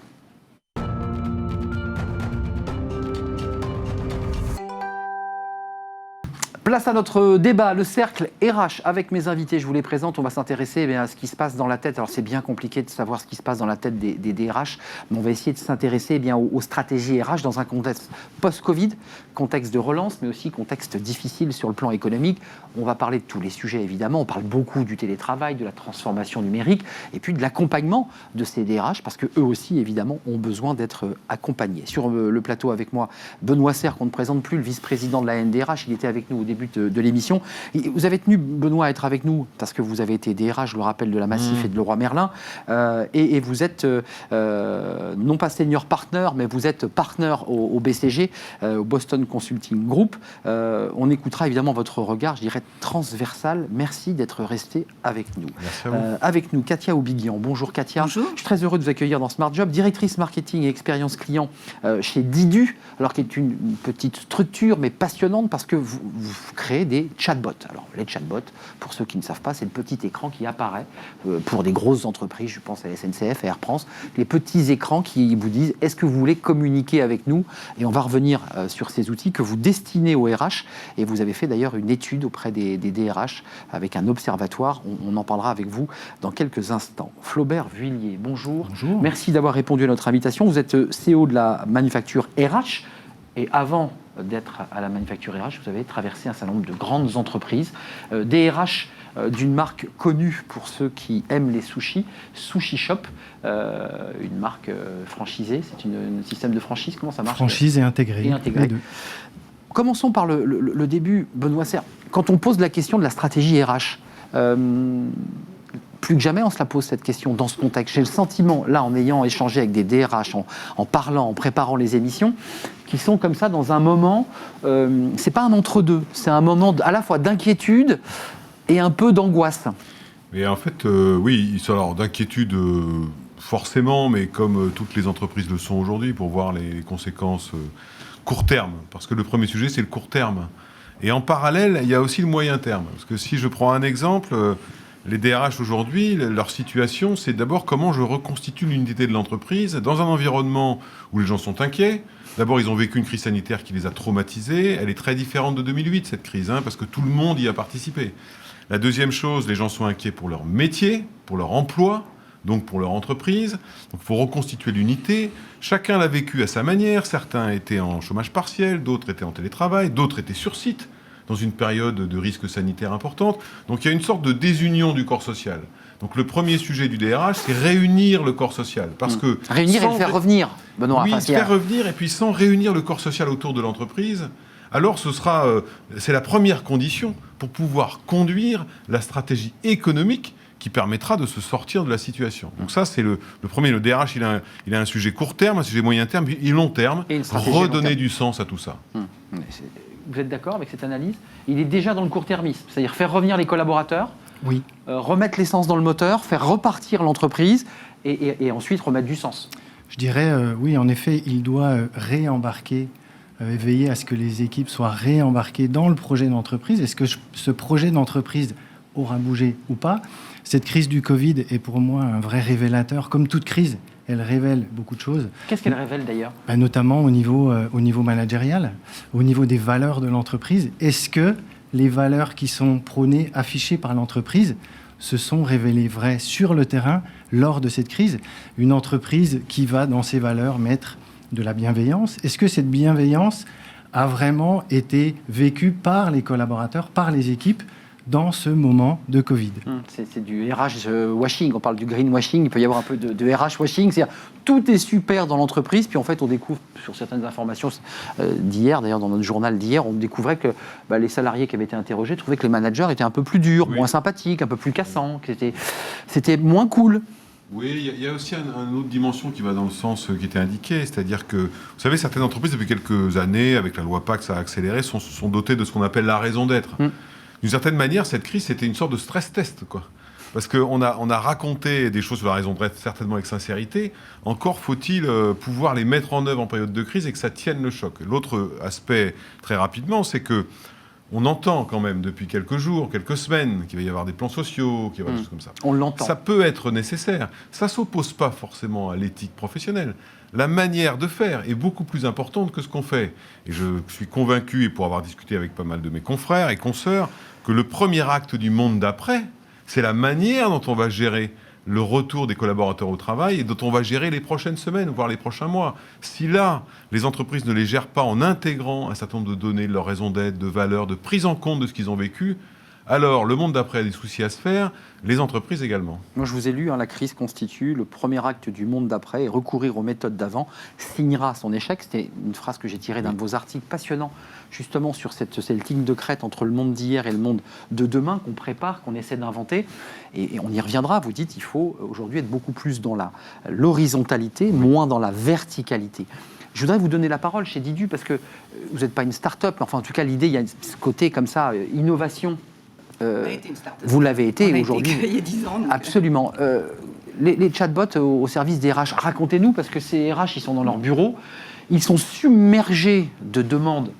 Place à notre débat, le cercle RH avec mes invités. Je vous les présente. On va s'intéresser à ce qui se passe dans la tête. Alors c'est bien compliqué de savoir ce qui se passe dans la tête des DRH, mais on va essayer de s'intéresser aux stratégies RH dans un contexte post-Covid, contexte de relance, mais aussi contexte difficile sur le plan économique. On va parler de tous les sujets évidemment. On parle beaucoup du télétravail, de la transformation numérique et puis de l'accompagnement de ces DRH parce que eux aussi évidemment ont besoin d'être accompagnés. Sur le plateau avec moi, Benoît Serre, qu'on ne présente plus, le vice-président de la NDRH. Il était avec nous au début de l'émission. Vous avez tenu, Benoît, à être avec nous parce que vous avez été DRH, je le rappelle, de la Massif et de Leroy Merlin. Et vous êtes non pas senior partner, mais vous êtes partner au BCG, au Boston Consulting Group. On écoutera évidemment votre regard, je dirais, transversal. Merci d'être resté avec nous. Merci à vous. Avec nous, Katia Oubiguian. Bonjour Katia. Bonjour. Je suis très heureux de vous accueillir dans Smart Job, directrice marketing et expérience client chez Didu, alors qui est une petite structure, mais passionnante parce que vous créer des chatbots. Alors, les chatbots, pour ceux qui ne savent pas, c'est le petit écran qui apparaît pour des grosses entreprises, je pense à la SNCF, à Air France, les petits écrans qui vous disent « Est-ce que vous voulez communiquer avec nous ?» Et on va revenir sur ces outils que vous destinez aux RH. Et vous avez fait d'ailleurs une étude auprès des DRH avec un observatoire. On en parlera avec vous dans quelques instants. Flaubert Vuillier, bonjour. Bonjour. Merci d'avoir répondu à notre invitation. Vous êtes CEO de la manufacture RH. Et avant d'être à la manufacture RH, vous avez traversé un certain nombre de grandes entreprises, des RH d'une marque connue pour ceux qui aiment les sushis, Sushi Shop, une marque franchisée. C'est un système de franchise. Comment ça marche? Franchise et intégrée. Les deux. Commençons par le début, Benoît Serre. Quand on pose la question de la stratégie RH, plus que jamais, on se la pose cette question dans ce contexte. J'ai le sentiment, là, en ayant échangé avec des DRH, en parlant, en préparant les émissions, qui sont comme ça dans un moment, c'est pas un entre-deux, c'est un moment à la fois d'inquiétude et un peu d'angoisse. Mais en fait, oui, ils sont alors d'inquiétude forcément, mais comme toutes les entreprises le sont aujourd'hui, pour voir les conséquences court terme. Parce que le premier sujet, c'est le court terme. Et en parallèle, il y a aussi le moyen terme. Parce que si je prends un exemple, les DRH aujourd'hui, leur situation, c'est d'abord comment je reconstitue l'unité de l'entreprise dans un environnement où les gens sont inquiets. D'abord, ils ont vécu une crise sanitaire qui les a traumatisés. Elle est très différente de 2008, cette crise, parce que tout le monde y a participé. La deuxième chose, les gens sont inquiets pour leur métier, pour leur emploi, donc pour leur entreprise. Donc il faut reconstituer l'unité. Chacun l'a vécu à sa manière. Certains étaient en chômage partiel, d'autres étaient en télétravail, d'autres étaient sur site, dans une période de risque sanitaire importante. Donc il y a une sorte de désunion du corps social. Donc le premier sujet du DRH, c'est réunir le corps social. Parce que réunir et le faire revenir, Benoît. Oui, faire revenir, et puis sans réunir le corps social autour de l'entreprise, alors c'est la première condition pour pouvoir conduire la stratégie économique qui permettra de se sortir de la situation. Donc ça, c'est le premier. Le DRH, il a un sujet court terme, un sujet moyen terme, et long terme, redonner du sens à tout ça. Vous êtes d'accord avec cette analyse? Il est déjà dans le court-termisme, c'est-à-dire faire revenir les collaborateurs, oui. Remettre l'essence dans le moteur, faire repartir l'entreprise et ensuite remettre du sens. Je dirais, oui, en effet, il doit réembarquer, veiller à ce que les équipes soient réembarquées dans le projet d'entreprise. Est-ce que ce projet d'entreprise aura bougé ou pas? Cette crise du Covid est pour moi un vrai révélateur. Comme toute crise, elle révèle beaucoup de choses. Qu'est-ce qu'elle révèle d'ailleurs? Notamment au niveau managérial, au niveau des valeurs de l'entreprise. Est-ce que les valeurs qui sont prônées, affichées par l'entreprise, se sont révélées vraies sur le terrain lors de cette crise? Une entreprise qui va, dans ses valeurs, mettre de la bienveillance. Est-ce que cette bienveillance a vraiment été vécue par les collaborateurs, par les équipes, dans ce moment de Covid? C'est du RH washing, on parle du greenwashing, il peut y avoir un peu de RH washing, c'est-à-dire tout est super dans l'entreprise, puis en fait on découvre sur certaines informations d'hier, d'ailleurs dans notre journal d'hier, on découvrait que les salariés qui avaient été interrogés trouvaient que les managers étaient un peu plus durs, moins sympathiques, un peu plus cassants, que c'était moins cool. Oui, il y a aussi une autre dimension qui va dans le sens qui était indiqué, c'est-à-dire que, vous savez, certaines entreprises, depuis quelques années, avec la loi Pacte, ça a accéléré, sont dotées de ce qu'on appelle la raison d'être. D'une certaine manière, cette crise, c'était une sorte de stress test, quoi. Parce qu'on a raconté des choses sur la raison d'être, certainement avec sincérité. Encore faut-il pouvoir les mettre en œuvre en période de crise et que ça tienne le choc. L'autre aspect, très rapidement, c'est que on entend quand même depuis quelques jours, quelques semaines, qu'il va y avoir des plans sociaux, qu'il va y avoir des choses comme ça. On l'entend. Ça peut être nécessaire. Ça ne s'oppose pas forcément à l'éthique professionnelle. La manière de faire est beaucoup plus importante que ce qu'on fait. Et je suis convaincu, et pour avoir discuté avec pas mal de mes confrères et consoeurs, que le premier acte du monde d'après, c'est la manière dont on va gérer le retour des collaborateurs au travail et dont on va gérer les prochaines semaines, voire les prochains mois. Si là, les entreprises ne les gèrent pas en intégrant un certain nombre de données, de leur raison d'être, de valeurs, de prise en compte de ce qu'ils ont vécu, alors le monde d'après a des soucis à se faire, les entreprises également. Moi, je vous ai lu, la crise constitue le premier acte du monde d'après et recourir aux méthodes d'avant signera son échec. C'était une phrase que j'ai tirée d'un de vos articles passionnants, justement sur cette ligne de crête entre le monde d'hier et le monde de demain qu'on prépare, qu'on essaie d'inventer. Et on y reviendra, vous dites, il faut aujourd'hui être beaucoup plus dans l'horizontalité, moins dans la verticalité. Je voudrais vous donner la parole chez Didu, parce que vous n'êtes pas une start-up, enfin en tout cas l'idée, il y a ce côté comme ça, innovation. Vous l'avez été aujourd'hui. Il y a 10 ans. Donc... Absolument. les chatbots au service des RH, racontez-nous, parce que ces RH, ils sont dans leur bureau, ils sont submergés de demandes,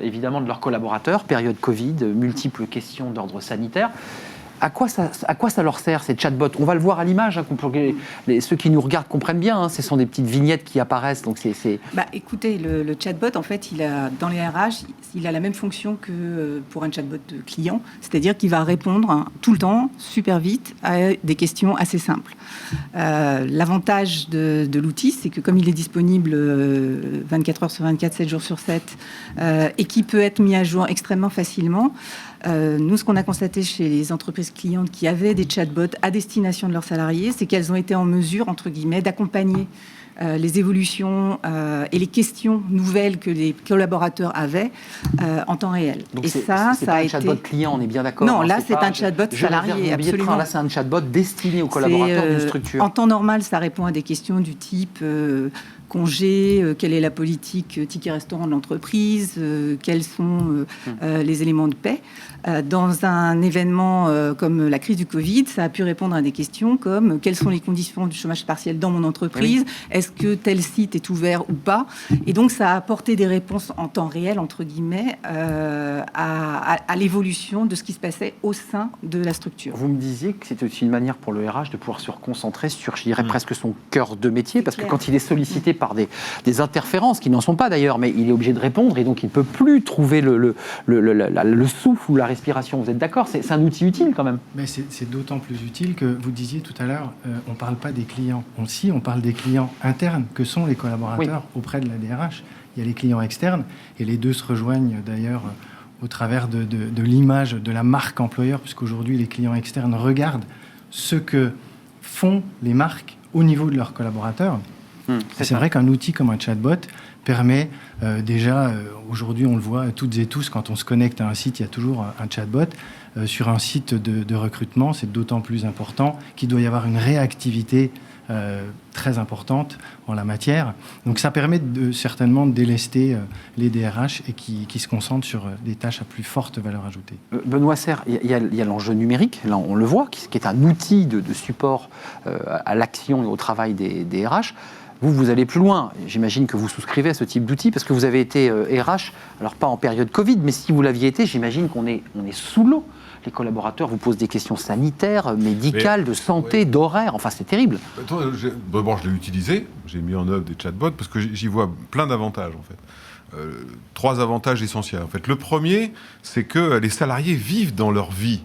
évidemment, de leurs collaborateurs, période Covid, multiples questions d'ordre sanitaire. À quoi ça leur sert, ces chatbots? On va le voir à l'image, hein, pour que ceux qui nous regardent comprennent bien. Hein, ce sont des petites vignettes qui apparaissent. Donc écoutez, le chatbot, en fait, dans les RH, il a la même fonction que pour un chatbot de client. C'est-à-dire qu'il va répondre tout le temps, super vite, à des questions assez simples. L'avantage de l'outil, c'est que comme il est disponible 24 heures sur 24, 7 jours sur 7, et qui peut être mis à jour extrêmement facilement, nous, ce qu'on a constaté chez les entreprises clientes qui avaient des chatbots à destination de leurs salariés, c'est qu'elles ont été en mesure, entre guillemets, d'accompagner les évolutions et les questions nouvelles que les collaborateurs avaient en temps réel. Donc et c'est pas un chatbot client, on est bien d'accord? Non, là, c'est un chatbot salarié, absolument. Là, c'est un chatbot destiné aux collaborateurs d'une structure. En temps normal, ça répond à des questions du type congé, quelle est la politique ticket restaurant de l'entreprise, quels sont les éléments de paie. Dans un événement comme la crise du Covid, ça a pu répondre à des questions comme quelles sont les conditions du chômage partiel dans mon entreprise, est-ce que tel site est ouvert ou pas. Et donc, ça a apporté des réponses en temps réel, entre guillemets, à l'évolution de ce qui se passait au sein de la structure. Vous me disiez que c'était aussi une manière pour le RH de pouvoir se reconcentrer sur, je dirais, presque son cœur de métier, parce que quand il est sollicité par des interférences, qui n'en sont pas d'ailleurs, mais il est obligé de répondre, et donc il ne peut plus trouver le souffle ou la respiration. Vous êtes d'accord? C'est un outil utile quand même. Mais c'est d'autant plus utile que vous disiez tout à l'heure, on ne parle pas des clients. On parle des clients internes, que sont les collaborateurs auprès de la DRH. Il y a les clients externes, et les deux se rejoignent d'ailleurs au travers de l'image de la marque employeur, puisqu'aujourd'hui les clients externes regardent ce que font les marques au niveau de leurs collaborateurs. C'est vrai qu'un outil comme un chatbot permet déjà, aujourd'hui on le voit toutes et tous, quand on se connecte à un site, il y a toujours un chatbot. Sur un site de recrutement, c'est d'autant plus important qu'il doit y avoir une réactivité très importante en la matière. Donc ça permet certainement de délester les DRH et qui se concentrent sur des tâches à plus forte valeur ajoutée. Benoît Serre, il y a l'enjeu numérique, là on le voit, qui est un outil de support à l'action et au travail des DRH. Vous allez plus loin. J'imagine que vous souscrivez à ce type d'outil parce que vous avez été RH, alors pas en période Covid, mais si vous l'aviez été, j'imagine qu'on est sous l'eau. Les collaborateurs vous posent des questions sanitaires, médicales, de santé, d'horaire. Enfin, c'est terrible. D'abord, je l'ai utilisé. J'ai mis en œuvre des chatbots parce que j'y vois plein d'avantages, en fait. 3 avantages essentiels. En fait, le premier, c'est que les salariés vivent dans leur vie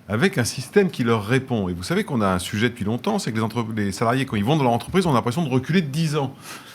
avec un système qui leur répond. Et vous savez qu'on a un sujet depuis longtemps, c'est que les salariés, quand ils vont dans leur entreprise, ont l'impression de reculer de 10 ans.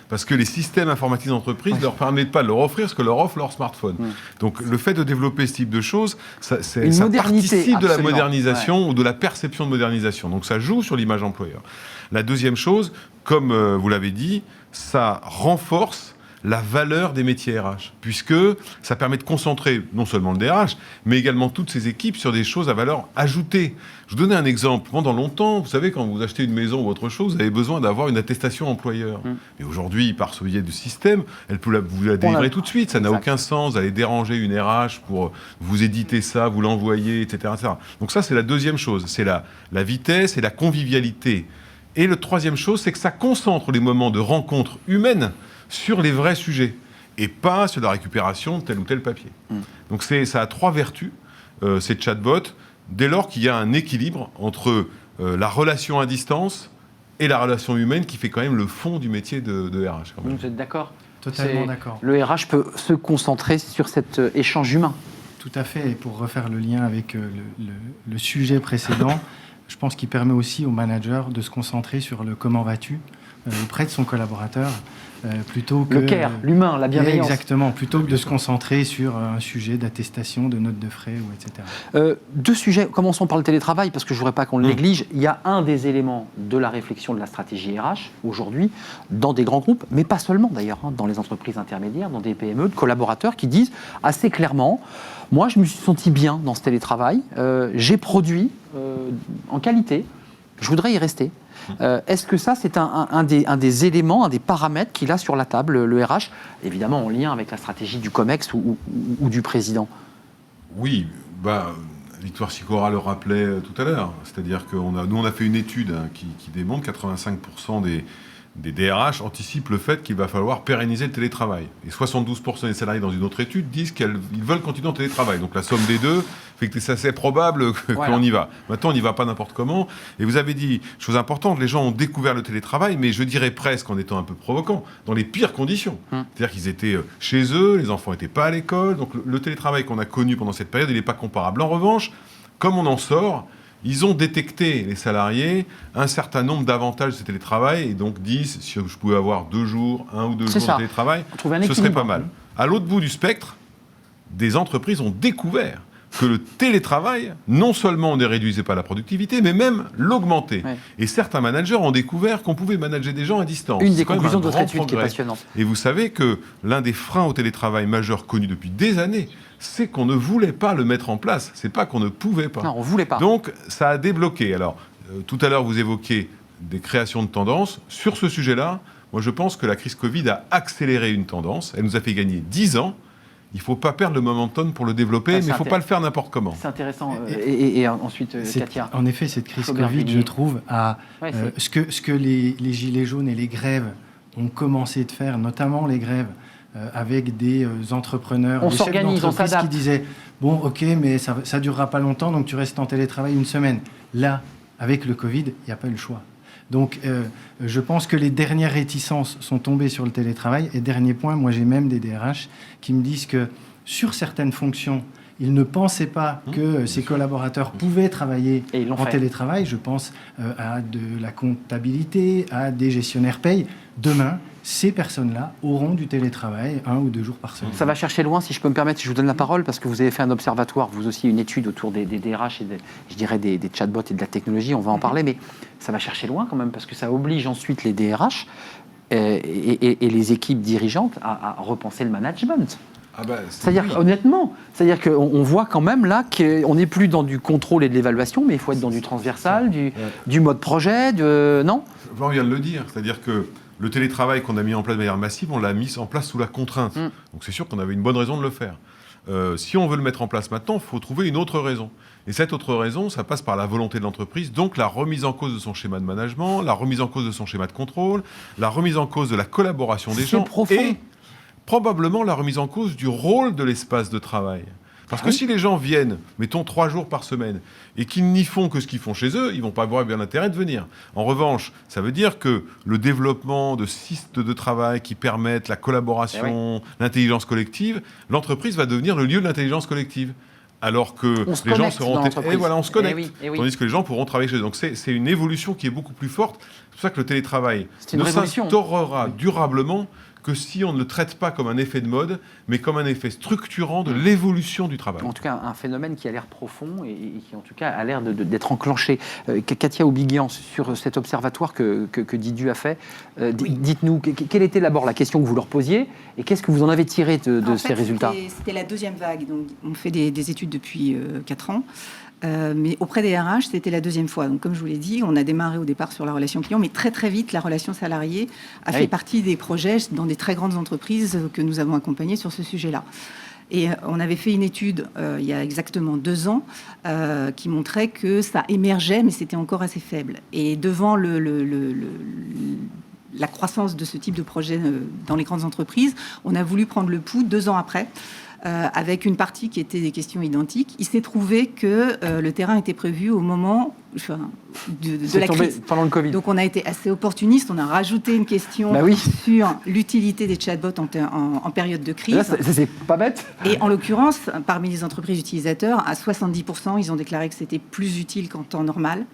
Parce que les systèmes informatiques d'entreprise ne leur permettent pas de leur offrir ce que leur offre leur smartphone. Donc le fait de développer ce type de choses, ça participe de la modernisation ou de la perception de modernisation. Donc ça joue sur l'image employeur. La deuxième chose, comme vous l'avez dit, ça renforce la valeur des métiers RH, puisque ça permet de concentrer non seulement le DRH, mais également toutes ces équipes sur des choses à valeur ajoutée. Je vous donne un exemple. Pendant longtemps, vous savez, quand vous achetez une maison ou autre chose, vous avez besoin d'avoir une attestation employeur. Mais aujourd'hui, par ce biais de système, elle peut vous la délivrer tout de suite. Ça n'a aucun sens d'aller déranger une RH pour vous éditer ça, vous l'envoyer, etc., etc. Donc ça, c'est la deuxième chose. C'est la vitesse et la convivialité. Et la troisième chose, c'est que ça concentre les moments de rencontre humaine sur les vrais sujets et pas sur la récupération de tel ou tel papier. Donc ça a 3 vertus, ces chatbots, dès lors qu'il y a un équilibre entre la relation à distance et la relation humaine qui fait quand même le fond du métier de RH. Quand même. Vous êtes d'accord? Totalement d'accord. Le RH peut se concentrer sur cet échange humain. Tout à fait. Et pour refaire le lien avec le sujet précédent, je pense qu'il permet aussi au manager de se concentrer sur le « comment vas-tu » auprès de son collaborateur. Plutôt que... Le care, l'humain, la bienveillance. Exactement, plutôt que de se concentrer sur un sujet d'attestation, de notes de frais, etc. 2 sujets, commençons par le télétravail, parce que je ne voudrais pas qu'on le néglige. Il y a un des éléments de la réflexion de la stratégie RH, aujourd'hui, dans des grands groupes, mais pas seulement d'ailleurs, dans les entreprises intermédiaires, dans des PME, de collaborateurs qui disent assez clairement, moi je me suis senti bien dans ce télétravail, j'ai produit en qualité, je voudrais y rester. Est-ce que ça, c'est un des éléments, un des paramètres qu'il a sur la table, le RH, évidemment en lien avec la stratégie du COMEX ou du président? Oui, Victoire Sicora le rappelait tout à l'heure. C'est-à-dire que nous, on a fait une étude qui démontre que 85% des DRH anticipent le fait qu'il va falloir pérenniser le télétravail. Et 72% des salariés dans une autre étude disent qu'ils veulent continuer en télétravail. Donc la somme des deux fait que c'est assez probable qu'on y va. Maintenant, on n'y va pas n'importe comment. Et vous avez dit, chose importante, les gens ont découvert le télétravail, mais je dirais presque, en étant un peu provocant, dans les pires conditions. C'est-à-dire qu'ils étaient chez eux, les enfants n'étaient pas à l'école. Donc le télétravail qu'on a connu pendant cette période, il n'est pas comparable. En revanche, comme on en sort, ils ont détecté, les salariés, un certain nombre d'avantages de ce télétravail et donc disent, si je pouvais avoir 2 jours, 1 ou 2 jours de télétravail, ce serait pas mal. À l'autre bout du spectre, des entreprises ont découvert que le télétravail, non seulement ne réduisait pas la productivité, mais même l'augmentait. Ouais. Et certains managers ont découvert qu'on pouvait manager des gens à distance. Une des conclusions de votre étude qui est passionnante. Et vous savez que l'un des freins au télétravail majeur connus depuis des années, c'est qu'on ne voulait pas le mettre en place. C'est pas qu'on ne pouvait pas. Non, on voulait pas. Donc, ça a débloqué. Alors, tout à l'heure, vous évoquiez des créations de tendances. Sur ce sujet-là, moi, je pense que la crise Covid a accéléré une tendance. Elle nous a fait gagner 10 ans. Il ne faut pas perdre le momentum pour le développer, mais il ne faut pas le faire n'importe comment. C'est intéressant. Et ensuite, Katia. En effet, cette crise Covid, je trouve, ce que les gilets jaunes et les grèves ont commencé de faire, notamment les grèves, avec des entrepreneurs, des chefs d'entreprise qui disaient « Bon, ok, mais ça ne durera pas longtemps, donc tu restes en télétravail une semaine. » Là, avec le Covid, il n'y a pas eu le choix. Donc, je pense que les dernières réticences sont tombées sur le télétravail. Et dernier point, moi, j'ai même des DRH qui me disent que sur certaines fonctions, ils ne pensaient pas que ces collaborateurs pouvaient travailler en télétravail. Je pense à de la comptabilité, à des gestionnaires paye. Demain, ces personnes-là auront du télétravail 1 ou 2 jours par semaine. Ça va chercher loin, si je peux me permettre, si je vous donne la parole, parce que vous avez fait un observatoire, vous aussi, une étude autour des DRH et je dirais des chatbots et de la technologie, on va en parler, mais ça va chercher loin quand même, parce que ça oblige ensuite les DRH et les équipes dirigeantes à repenser le management. C'est-à-dire, honnêtement, c'est-à-dire qu'on voit quand même là qu'on n'est plus dans du contrôle et de l'évaluation, mais il faut être dans du transversal, du mode projet, non ? On vient de le dire, c'est-à-dire que le télétravail qu'on a mis en place de manière massive, on l'a mis en place sous la contrainte. Donc c'est sûr qu'on avait une bonne raison de le faire. Si on veut le mettre en place maintenant, il faut trouver une autre raison. Et cette autre raison, ça passe par la volonté de l'entreprise, donc la remise en cause de son schéma de management, la remise en cause de son schéma de contrôle, la remise en cause de la collaboration des gens, et probablement la remise en cause du rôle de l'espace de travail. Parce que si les gens viennent, mettons 3 jours par semaine, et qu'ils n'y font que ce qu'ils font chez eux, ils ne vont pas avoir bien intérêt de venir. En revanche, ça veut dire que le développement de systèmes de travail qui permettent la collaboration, l'intelligence collective, l'entreprise va devenir le lieu de l'intelligence collective. Alors que les gens seront... Et voilà, on se connecte. Tandis que les gens pourront travailler chez eux. Donc c'est une évolution qui est beaucoup plus forte. C'est pour ça que le télétravail ne s'instaurera durablement que si on ne le traite pas comme un effet de mode, mais comme un effet structurant de l'évolution du travail. En tout cas, un phénomène qui a l'air profond et qui, en tout cas, a l'air d'être enclenché. Katia Oubiguian, sur cet observatoire que Didier a fait, dites-nous, quelle était d'abord la question que vous leur posiez et qu'est-ce que vous en avez tiré de ces résultats ? C'était la deuxième vague. Donc, on fait des études depuis 4 ans. Mais auprès des RH, c'était la deuxième fois. Donc, comme je vous l'ai dit, on a démarré au départ sur la relation client, mais très très vite, la relation salarié a fait partie des projets dans des très grandes entreprises que nous avons accompagnées sur ce sujet-là. Et on avait fait une étude il y a exactement 2 ans qui montrait que ça émergeait, mais c'était encore assez faible. Et devant la croissance de ce type de projet dans les grandes entreprises, on a voulu prendre le pouls 2 ans après. Avec une partie qui était des questions identiques. Il s'est trouvé que le terrain était prévu au moment de la crise. Pendant le Covid. Donc on a été assez opportuniste, on a rajouté une question sur l'utilité des chatbots en période de crise. Là, c'est pas bête. Et en l'occurrence, parmi les entreprises utilisateurs, à 70%, ils ont déclaré que c'était plus utile qu'en temps normal,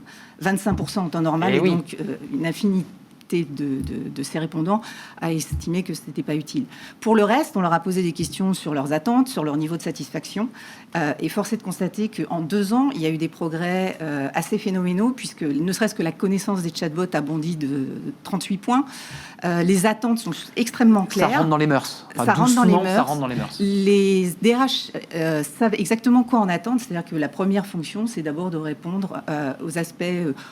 25% en temps normal, et donc une infinité de ces répondants a estimé que ce n'était pas utile. Pour le reste, on leur a posé des questions sur leurs attentes, sur leur niveau de satisfaction, et force est de constater qu'en 2 ans, il y a eu des progrès assez phénoménaux, puisque ne serait-ce que la connaissance des chatbots a bondi de 38 points. Les attentes sont extrêmement claires. Ça rentre dans les mœurs. Ça rentre dans les mœurs. Les DRH savent exactement quoi en attendre, c'est-à-dire que la première fonction, c'est d'abord de répondre aux aspects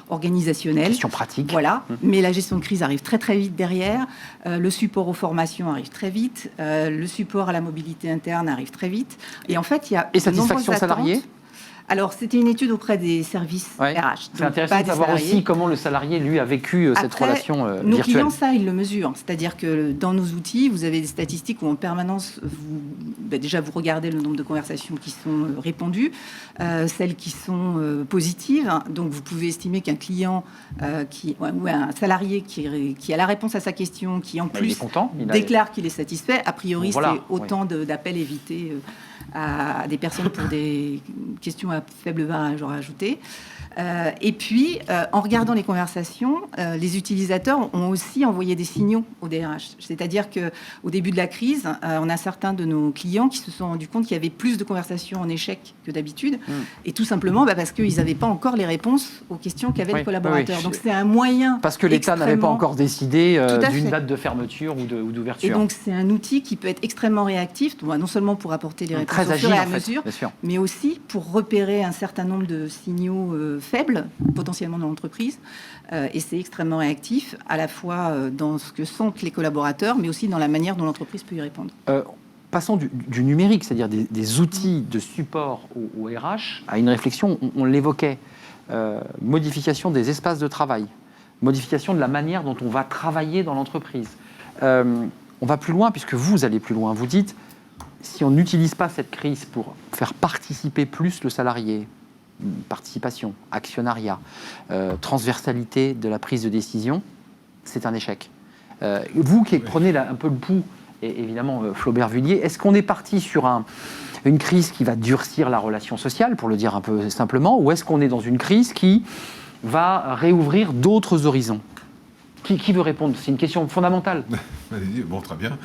organisationnels. Questions pratiques. Voilà, mais la gestion de crise arrive très très vite derrière, le support aux formations arrive très vite, le support à la mobilité interne arrive très vite, et en fait il y a et satisfaction salariée. Alors, c'était une étude auprès des services RH. C'est intéressant de savoir aussi comment le salarié, lui, a vécu cette relation virtuelle. Nos clients, ça, ils le mesurent. C'est-à-dire que dans nos outils, vous avez des statistiques où en permanence, déjà, vous regardez le nombre de conversations qui sont répondues, celles qui sont positives. Donc, vous pouvez estimer qu'un client ou un salarié qui a la réponse à sa question, qui en plus déclare qu'il est satisfait, a priori, c'est autant d'appels évités à des personnes pour des questions à faible valeur ajoutée. Et puis, en regardant les conversations, les utilisateurs ont aussi envoyé des signaux au DRH. C'est-à-dire qu'au début de la crise, on a certains de nos clients qui se sont rendus compte qu'il y avait plus de conversations en échec que d'habitude. Et tout simplement parce qu'ils n'avaient pas encore les réponses aux questions qu'avaient les collaborateurs. Donc, c'est un moyen. Parce que l'État n'avait pas encore décidé d'une date de fermeture ou d'ouverture. Et donc, c'est un outil qui peut être extrêmement réactif, non seulement pour apporter les réponses au fur et à mesure, mais aussi pour repérer un certain nombre de signaux faibles, potentiellement dans l'entreprise. Et c'est extrêmement réactif, à la fois dans ce que sentent les collaborateurs, mais aussi dans la manière dont l'entreprise peut y répondre. Passons du numérique, c'est-à-dire des outils de support au RH, à une réflexion, on l'évoquait, modification des espaces de travail, modification de la manière dont on va travailler dans l'entreprise. On va plus loin, puisque vous allez plus loin. Vous dites, si on n'utilise pas cette crise pour faire participer plus le salarié, participation, actionnariat, transversalité de la prise de décision, c'est un échec. Vous qui prenez un peu le pouls, et évidemment Flaubert Vullier, est-ce qu'on est parti sur une crise qui va durcir la relation sociale, pour le dire un peu simplement, ou est-ce qu'on est dans une crise qui va réouvrir d'autres horizons ? Qui veut répondre ? C'est une question fondamentale. Allez-y, bon, très bien.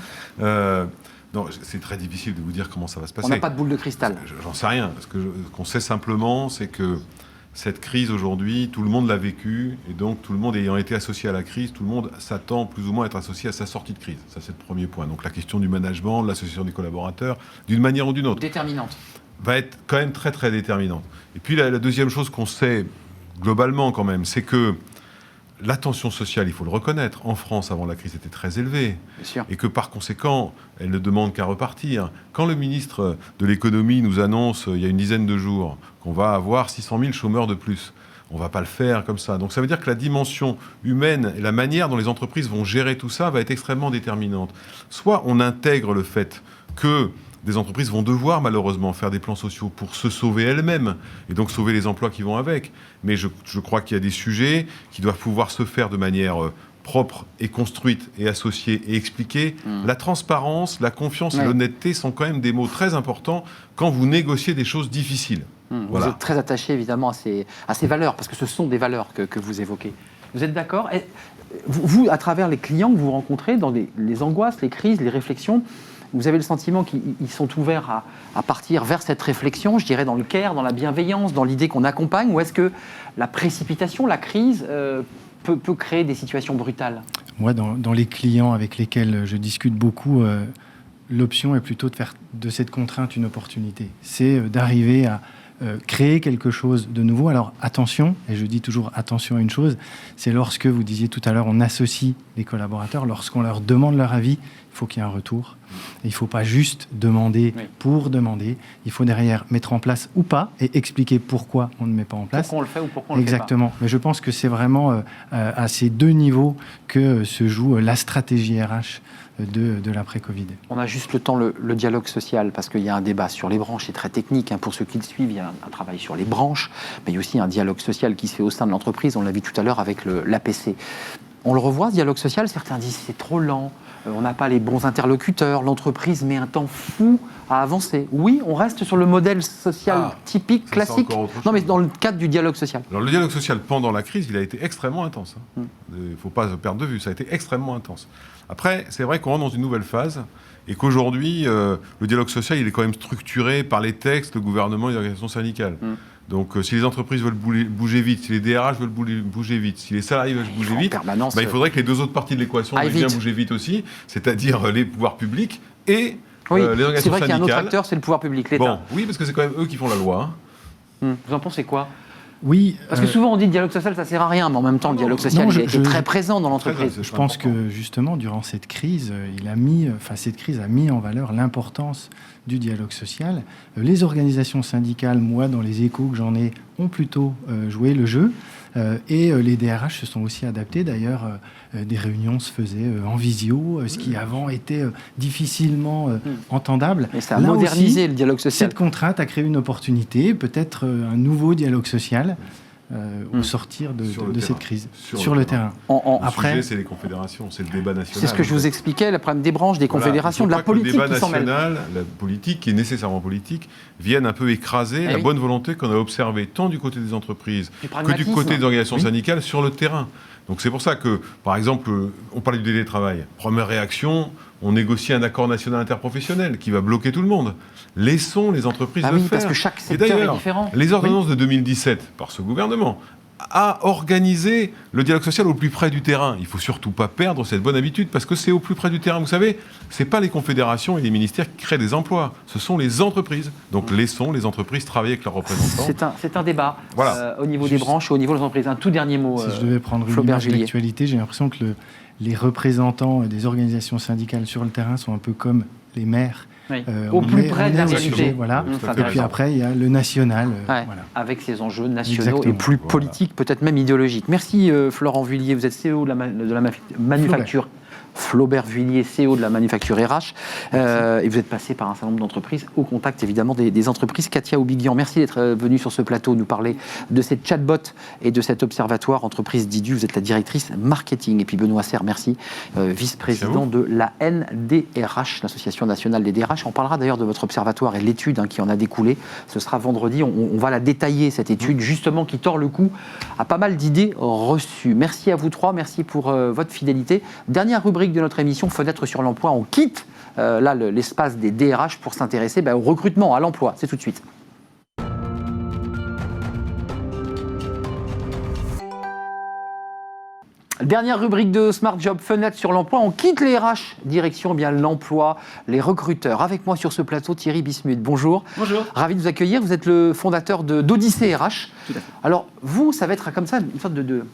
Non, c'est très difficile de vous dire comment ça va se passer. On n'a pas de boule de cristal. J'en sais rien. Parce que ce qu'on sait simplement, c'est que cette crise aujourd'hui, tout le monde l'a vécue. Et donc, tout le monde ayant été associé à la crise, tout le monde s'attend plus ou moins à être associé à sa sortie de crise. Ça, c'est le premier point. Donc, la question du management, de l'association des collaborateurs, d'une manière ou d'une autre. Déterminante. Va être quand même très, très déterminante. Et puis, la deuxième chose qu'on sait globalement quand même, c'est que la tension sociale, il faut le reconnaître, en France, avant la crise, était très élevée. Bien sûr. Et que par conséquent, elle ne demande qu'à repartir. Quand le ministre de l'économie nous annonce, il y a une dizaine de jours, qu'on va avoir 600 000 chômeurs de plus, on ne va pas le faire comme ça. Donc ça veut dire que la dimension humaine et la manière dont les entreprises vont gérer tout ça va être extrêmement déterminante. Soit on intègre le fait que des entreprises vont devoir malheureusement faire des plans sociaux pour se sauver elles-mêmes et donc sauver les emplois qui vont avec. Mais je crois qu'il y a des sujets qui doivent pouvoir se faire de manière propre et construite et associée et expliquée. La transparence, la confiance et l'honnêteté sont quand même des mots très importants quand vous négociez des choses difficiles. Vous êtes très attaché évidemment à ces valeurs, parce que ce sont des valeurs que vous évoquez. Vous êtes d'accord ? Vous, à travers les clients que vous rencontrez, dans les angoisses, les crises, les réflexions, vous avez le sentiment qu'ils sont ouverts à partir vers cette réflexion, je dirais dans le care, dans la bienveillance, dans l'idée qu'on accompagne, ou est-ce que la précipitation, la crise peut créer des situations brutales ? Moi, dans les clients avec lesquels je discute beaucoup, l'option est plutôt de faire de cette contrainte une opportunité. C'est d'arriver à créer quelque chose de nouveau. Alors attention, et je dis toujours attention à une chose, c'est lorsque, vous disiez tout à l'heure, on associe les collaborateurs, lorsqu'on leur demande leur avis, il faut qu'il y ait un retour. Et il ne faut pas juste demander pour demander, il faut derrière mettre en place ou pas et expliquer pourquoi on ne met pas en place. Pourquoi on le fait ou pourquoi on le fait pas. Exactement. Mais je pense que c'est vraiment à ces deux niveaux que se joue la stratégie RH de l'après-Covid. On a juste le temps, le dialogue social, parce qu'il y a un débat sur les branches, c'est très technique. Pour ceux qui le suivent, il y a un travail sur les branches, mais il y a aussi un dialogue social qui se fait au sein de l'entreprise. On l'a vu tout à l'heure avec l'APC. On le revoit, ce dialogue social, certains disent c'est trop lent, on n'a pas les bons interlocuteurs, l'entreprise met un temps fou à avancer. Oui, on reste sur le modèle social typique, classique. Non, mais dans le cadre du dialogue social. Alors, le dialogue social pendant la crise, il a été extrêmement intense. Il ne faut pas perdre de vue, ça a été extrêmement intense. Après, c'est vrai qu'on rentre dans une nouvelle phase et qu'aujourd'hui, le dialogue social, il est quand même structuré par les textes, le gouvernement et les organisations syndicales. Donc, si les entreprises veulent bouger vite, si les DRH veulent bouger vite, si les salariés veulent bouger vite, il faudrait que les deux autres parties de l'équation aillent bien bouger vite aussi, c'est-à-dire les pouvoirs publics et les organisations syndicales. C'est vrai qu'il y a un autre acteur, c'est le pouvoir public, l'État. Oui, parce que c'est quand même eux qui font la loi. Vous en pensez quoi ? Oui. Parce que souvent on dit dialogue social, ça sert à rien, mais en même temps, le dialogue social il est très présent dans l'entreprise. Je pense que justement, durant cette crise, cette crise a mis en valeur l'importance du dialogue social. Les organisations syndicales, moi, dans les échos que j'en ai, ont plutôt joué le jeu. Et les DRH se sont aussi adaptés. D'ailleurs, des réunions se faisaient en visio, ce qui avant était difficilement entendable. Et ça a modernisé le dialogue social. Cette contrainte a créé une opportunité, peut-être un nouveau dialogue social au sortir de cette crise, sur le terrain. Après, le sujet, c'est les confédérations, c'est le débat national. C'est ce que je vous expliquais, le problème des branches, des confédérations, de la politique le débat qui s'en mêle. national, la politique, qui est nécessairement politique, vienne un peu écraser la bonne volonté qu'on a observée tant du côté des entreprises que du côté des organisations syndicales sur le terrain. Donc c'est pour ça que, par exemple, on parlait du télétravail. Première réaction, on négocie un accord national interprofessionnel qui va bloquer tout le monde. Laissons les entreprises le faire. Parce que chaque secteur est différent. Les ordonnances de 2017, par ce gouvernement, a organisé le dialogue social au plus près du terrain. Il ne faut surtout pas perdre cette bonne habitude, parce que c'est au plus près du terrain. Vous savez, ce n'est pas les confédérations et les ministères qui créent des emplois, ce sont les entreprises. Donc laissons les entreprises travailler avec leurs représentants. C'est un débat au niveau des branches et au niveau des entreprises. Un tout dernier mot, si je devais prendre une image d'actualité, j'ai l'impression que les représentants des organisations syndicales sur le terrain sont un peu comme les maires. Au plus près de la réalité. Voilà. Et puis après, il y a le national. Avec ses enjeux nationaux et plus politiques, peut-être même idéologiques. Merci Florent Vuillier, vous êtes CEO de la manufacture. Flaubert Vuillier, CEO de la manufacture RH. Et vous êtes passé par un certain nombre d'entreprises, au contact évidemment des entreprises. Katia Oubiguian, merci d'être venue sur ce plateau nous parler de cette chatbot et de cet observatoire entreprise d'IDU. Vous êtes la directrice marketing. Et puis Benoît Serre, merci, vice-président de la NDRH, l'Association nationale des DRH. On parlera d'ailleurs de votre observatoire et l'étude qui en a découlé. Ce sera vendredi. On va la détailler, cette étude, justement, qui tord le cou à pas mal d'idées reçues. Merci à vous trois, merci pour votre fidélité. Dernière rubrique de notre émission, Fenêtre sur l'emploi. On quitte l'espace des DRH pour s'intéresser au recrutement, à l'emploi. C'est tout de suite. Dernière rubrique de Smart Job, Fenêtre sur l'emploi. On quitte les RH, direction l'emploi, les recruteurs. Avec moi sur ce plateau, Thierry Bismuth. Bonjour. Bonjour. Ravi de vous accueillir. Vous êtes le fondateur d'Odyssée RH. Tout à fait. Alors, vous, ça va être comme ça, une sorte de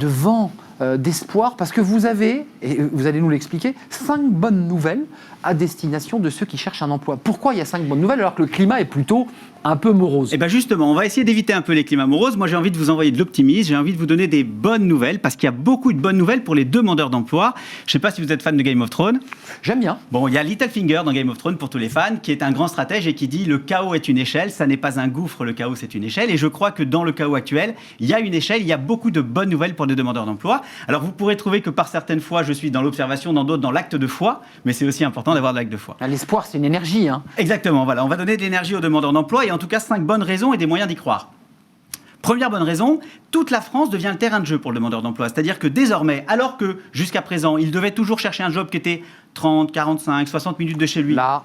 vent d'espoir, parce que vous avez, et vous allez nous l'expliquer, 5 bonnes nouvelles à destination de ceux qui cherchent un emploi. Pourquoi il y a 5 bonnes nouvelles alors que le climat est plutôt un peu morose? Eh bien justement, on va essayer d'éviter un peu les climats moroses. Moi, j'ai envie de vous envoyer de l'optimisme, j'ai envie de vous donner des bonnes nouvelles, parce qu'il y a beaucoup de bonnes nouvelles pour les demandeurs d'emploi. Je ne sais pas si vous êtes fan de Game of Thrones. J'aime bien. Bon, il y a Littlefinger dans Game of Thrones pour tous les fans, qui est un grand stratège et qui dit « le chaos est une échelle, ça n'est pas un gouffre, le chaos c'est une échelle ». Et je crois que dans le chaos actuel, il y a une échelle, il y a beaucoup de bonnes nouvelles pour les demandeurs d'emploi. Alors vous pourrez trouver que par certaines fois, je suis dans l'observation, dans d'autres, dans l'acte de foi, mais c'est aussi important d'avoir de l'acte de foi. L'espoir, c'est une énergie. Exactement, voilà. On va donner de l'énergie aux demandeurs d'emploi et en tout cas 5 bonnes raisons et des moyens d'y croire. Première bonne raison, toute la France devient le terrain de jeu pour le demandeur d'emploi. C'est-à-dire que désormais, alors que jusqu'à présent, il devait toujours chercher un job qui était 30, 45, 60 minutes de chez lui. Là,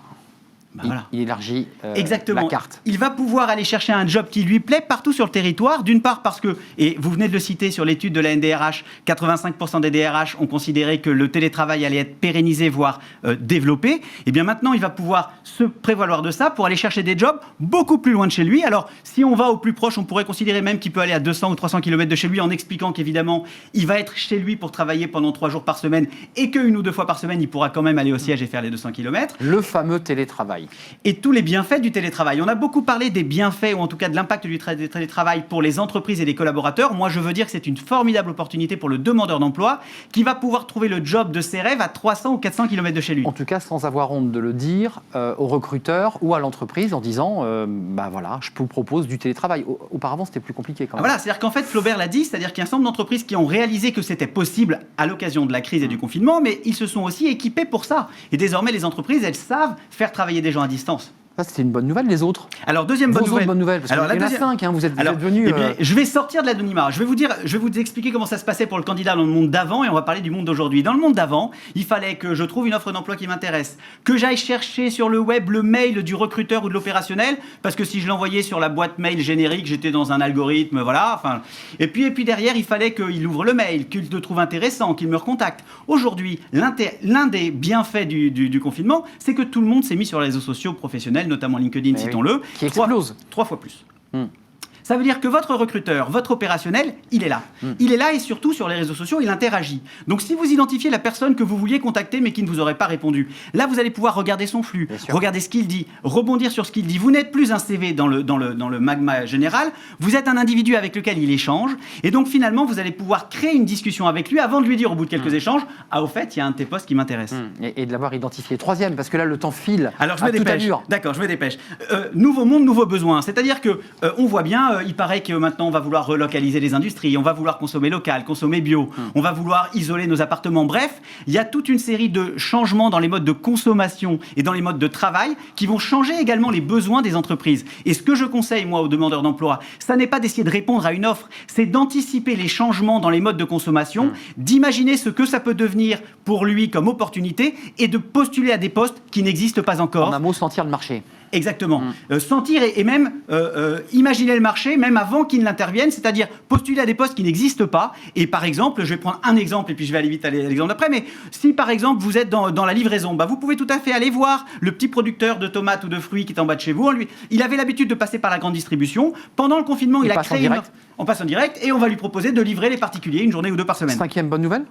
il élargit exactement. La carte. Il va pouvoir aller chercher un job qui lui plaît partout sur le territoire, d'une part parce que, et vous venez de le citer sur l'étude de la NDRH, 85% des DRH ont considéré que le télétravail allait être pérennisé, voire développé. Et bien maintenant, il va pouvoir se prévaloir de ça pour aller chercher des jobs beaucoup plus loin de chez lui. Alors, si on va au plus proche, on pourrait considérer même qu'il peut aller à 200 ou 300 km de chez lui, en expliquant qu'évidemment, il va être chez lui pour travailler pendant 3 jours par semaine et qu'une ou 2 fois par semaine, il pourra quand même aller au siège et faire les 200 km. Le fameux télétravail. Et tous les bienfaits du télétravail. On a beaucoup parlé des bienfaits, ou en tout cas de l'impact du télétravail pour les entreprises et les collaborateurs. Moi, je veux dire que c'est une formidable opportunité pour le demandeur d'emploi qui va pouvoir trouver le job de ses rêves à 300 ou 400 km de chez lui. En tout cas, sans avoir honte de le dire au recruteur ou à l'entreprise en disant voilà, je vous propose du télétravail. Auparavant, c'était plus compliqué quand même. Voilà, c'est-à-dire qu'en fait, Flaubert l'a dit, c'est-à-dire qu'il y a un certain nombre d'entreprises qui ont réalisé que c'était possible à l'occasion de la crise et du confinement, mais ils se sont aussi équipés pour ça. Et désormais, les entreprises, elles savent faire travailler des gens à distance. Ça, c'était une bonne nouvelle, les autres. Alors, deuxième bonne nouvelle. Parce qu'il y en a 5, vous êtes venus... Je vais sortir de l'anonymat. Je vais vous expliquer comment ça se passait pour le candidat dans le monde d'avant, et on va parler du monde d'aujourd'hui. Dans le monde d'avant, il fallait que je trouve une offre d'emploi qui m'intéresse, que j'aille chercher sur le web le mail du recruteur ou de l'opérationnel, parce que si je l'envoyais sur la boîte mail générique, j'étais dans un algorithme, voilà. Enfin, et puis derrière, il fallait qu'il ouvre le mail, qu'il le trouve intéressant, qu'il me recontacte. Aujourd'hui, l'un des bienfaits du confinement, c'est que tout le monde s'est mis sur les réseaux sociaux professionnels, notamment LinkedIn, citons-le, qui explose. 3 fois plus. Ça veut dire que votre recruteur, votre opérationnel, il est là. Il est là et surtout sur les réseaux sociaux, il interagit. Donc si vous identifiez la personne que vous vouliez contacter mais qui ne vous aurait pas répondu, là vous allez pouvoir regarder son flux, regarder ce qu'il dit, rebondir sur ce qu'il dit. Vous n'êtes plus un CV dans le magma général, vous êtes un individu avec lequel il échange et donc finalement vous allez pouvoir créer une discussion avec lui avant de lui dire au bout de quelques échanges « Ah au fait, il y a un de tes postes qui m'intéresse ». Et de l'avoir identifié. Troisième, parce que là le temps file. Alors je me dépêche. D'accord, je me dépêche. Nouveau monde, nouveaux besoins. C'est-à-dire que on voit bien, il paraît que maintenant on va vouloir relocaliser les industries, on va vouloir consommer local, consommer bio, on va vouloir isoler nos appartements. Bref, il y a toute une série de changements dans les modes de consommation et dans les modes de travail qui vont changer également les besoins des entreprises. Et ce que je conseille, moi, aux demandeurs d'emploi, ça n'est pas d'essayer de répondre à une offre, c'est d'anticiper les changements dans les modes de consommation, d'imaginer ce que ça peut devenir pour lui comme opportunité et de postuler à des postes qui n'existent pas encore. En un mot, sentir le marché. Exactement. Sentir et même imaginer le marché, même avant qu'il n'intervienne, c'est-à-dire postuler à des postes qui n'existent pas. Et par exemple, je vais prendre un exemple et puis je vais aller vite à l'exemple d'après, mais si par exemple vous êtes dans la livraison, vous pouvez tout à fait aller voir le petit producteur de tomates ou de fruits qui est en bas de chez vous. Il avait l'habitude de passer par la grande distribution. Pendant le confinement, il a créé une offre. On passe en direct et on va lui proposer de livrer les particuliers une journée ou deux par semaine. Cinquième bonne nouvelle.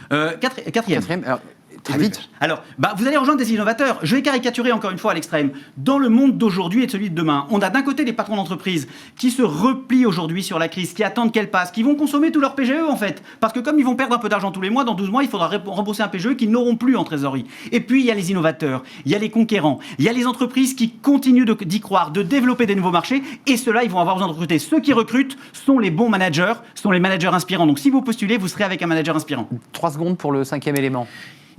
Quatrième. Alors, très vite. Alors, vous allez rejoindre des innovateurs. Je vais caricaturer encore une fois à l'extrême. Dans le monde d'aujourd'hui et de celui de demain, on a d'un côté des patrons d'entreprise qui se replient aujourd'hui sur la crise, qui attendent qu'elle passe, qui vont consommer tout leur PGE en fait. Parce que comme ils vont perdre un peu d'argent tous les mois, dans 12 mois, il faudra rembourser un PGE qu'ils n'auront plus en trésorerie. Et puis, il y a les innovateurs, il y a les conquérants, il y a les entreprises qui continuent d'y croire, de développer des nouveaux marchés. Et ceux-là, ils vont avoir besoin de recruter. Ceux qui recrutent sont les bons managers, sont les managers inspirants. Donc, si vous postulez, vous serez avec un manager inspirant. 3 secondes pour le cinquième élément.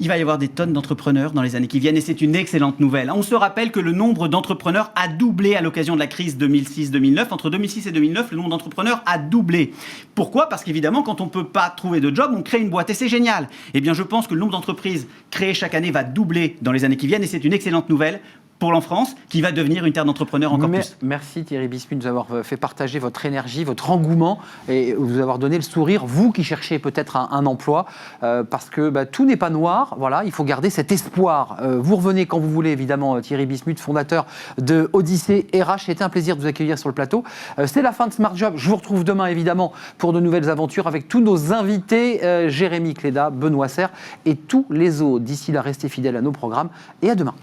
Il va y avoir des tonnes d'entrepreneurs dans les années qui viennent et c'est une excellente nouvelle. On se rappelle que le nombre d'entrepreneurs a doublé à l'occasion de la crise 2006-2009. Entre 2006 et 2009, le nombre d'entrepreneurs a doublé. Pourquoi ? Parce qu'évidemment, quand on ne peut pas trouver de job, on crée une boîte et c'est génial. Eh bien, je pense que le nombre d'entreprises créées chaque année va doubler dans les années qui viennent et c'est une excellente nouvelle pour l'enfance, qui va devenir une terre d'entrepreneurs encore plus. Merci Thierry Bismuth de nous avoir fait partager votre énergie, votre engouement et vous avoir donné le sourire, vous qui cherchez peut-être un emploi, parce que tout n'est pas noir, voilà, il faut garder cet espoir. Vous revenez quand vous voulez, évidemment, Thierry Bismuth, fondateur de Odyssée RH. C'était un plaisir de vous accueillir sur le plateau. C'est la fin de Smart Job. Je vous retrouve demain, évidemment, pour de nouvelles aventures avec tous nos invités, Jérémy Cléda, Benoît Serre et tous les autres. D'ici là, restez fidèles à nos programmes et à demain.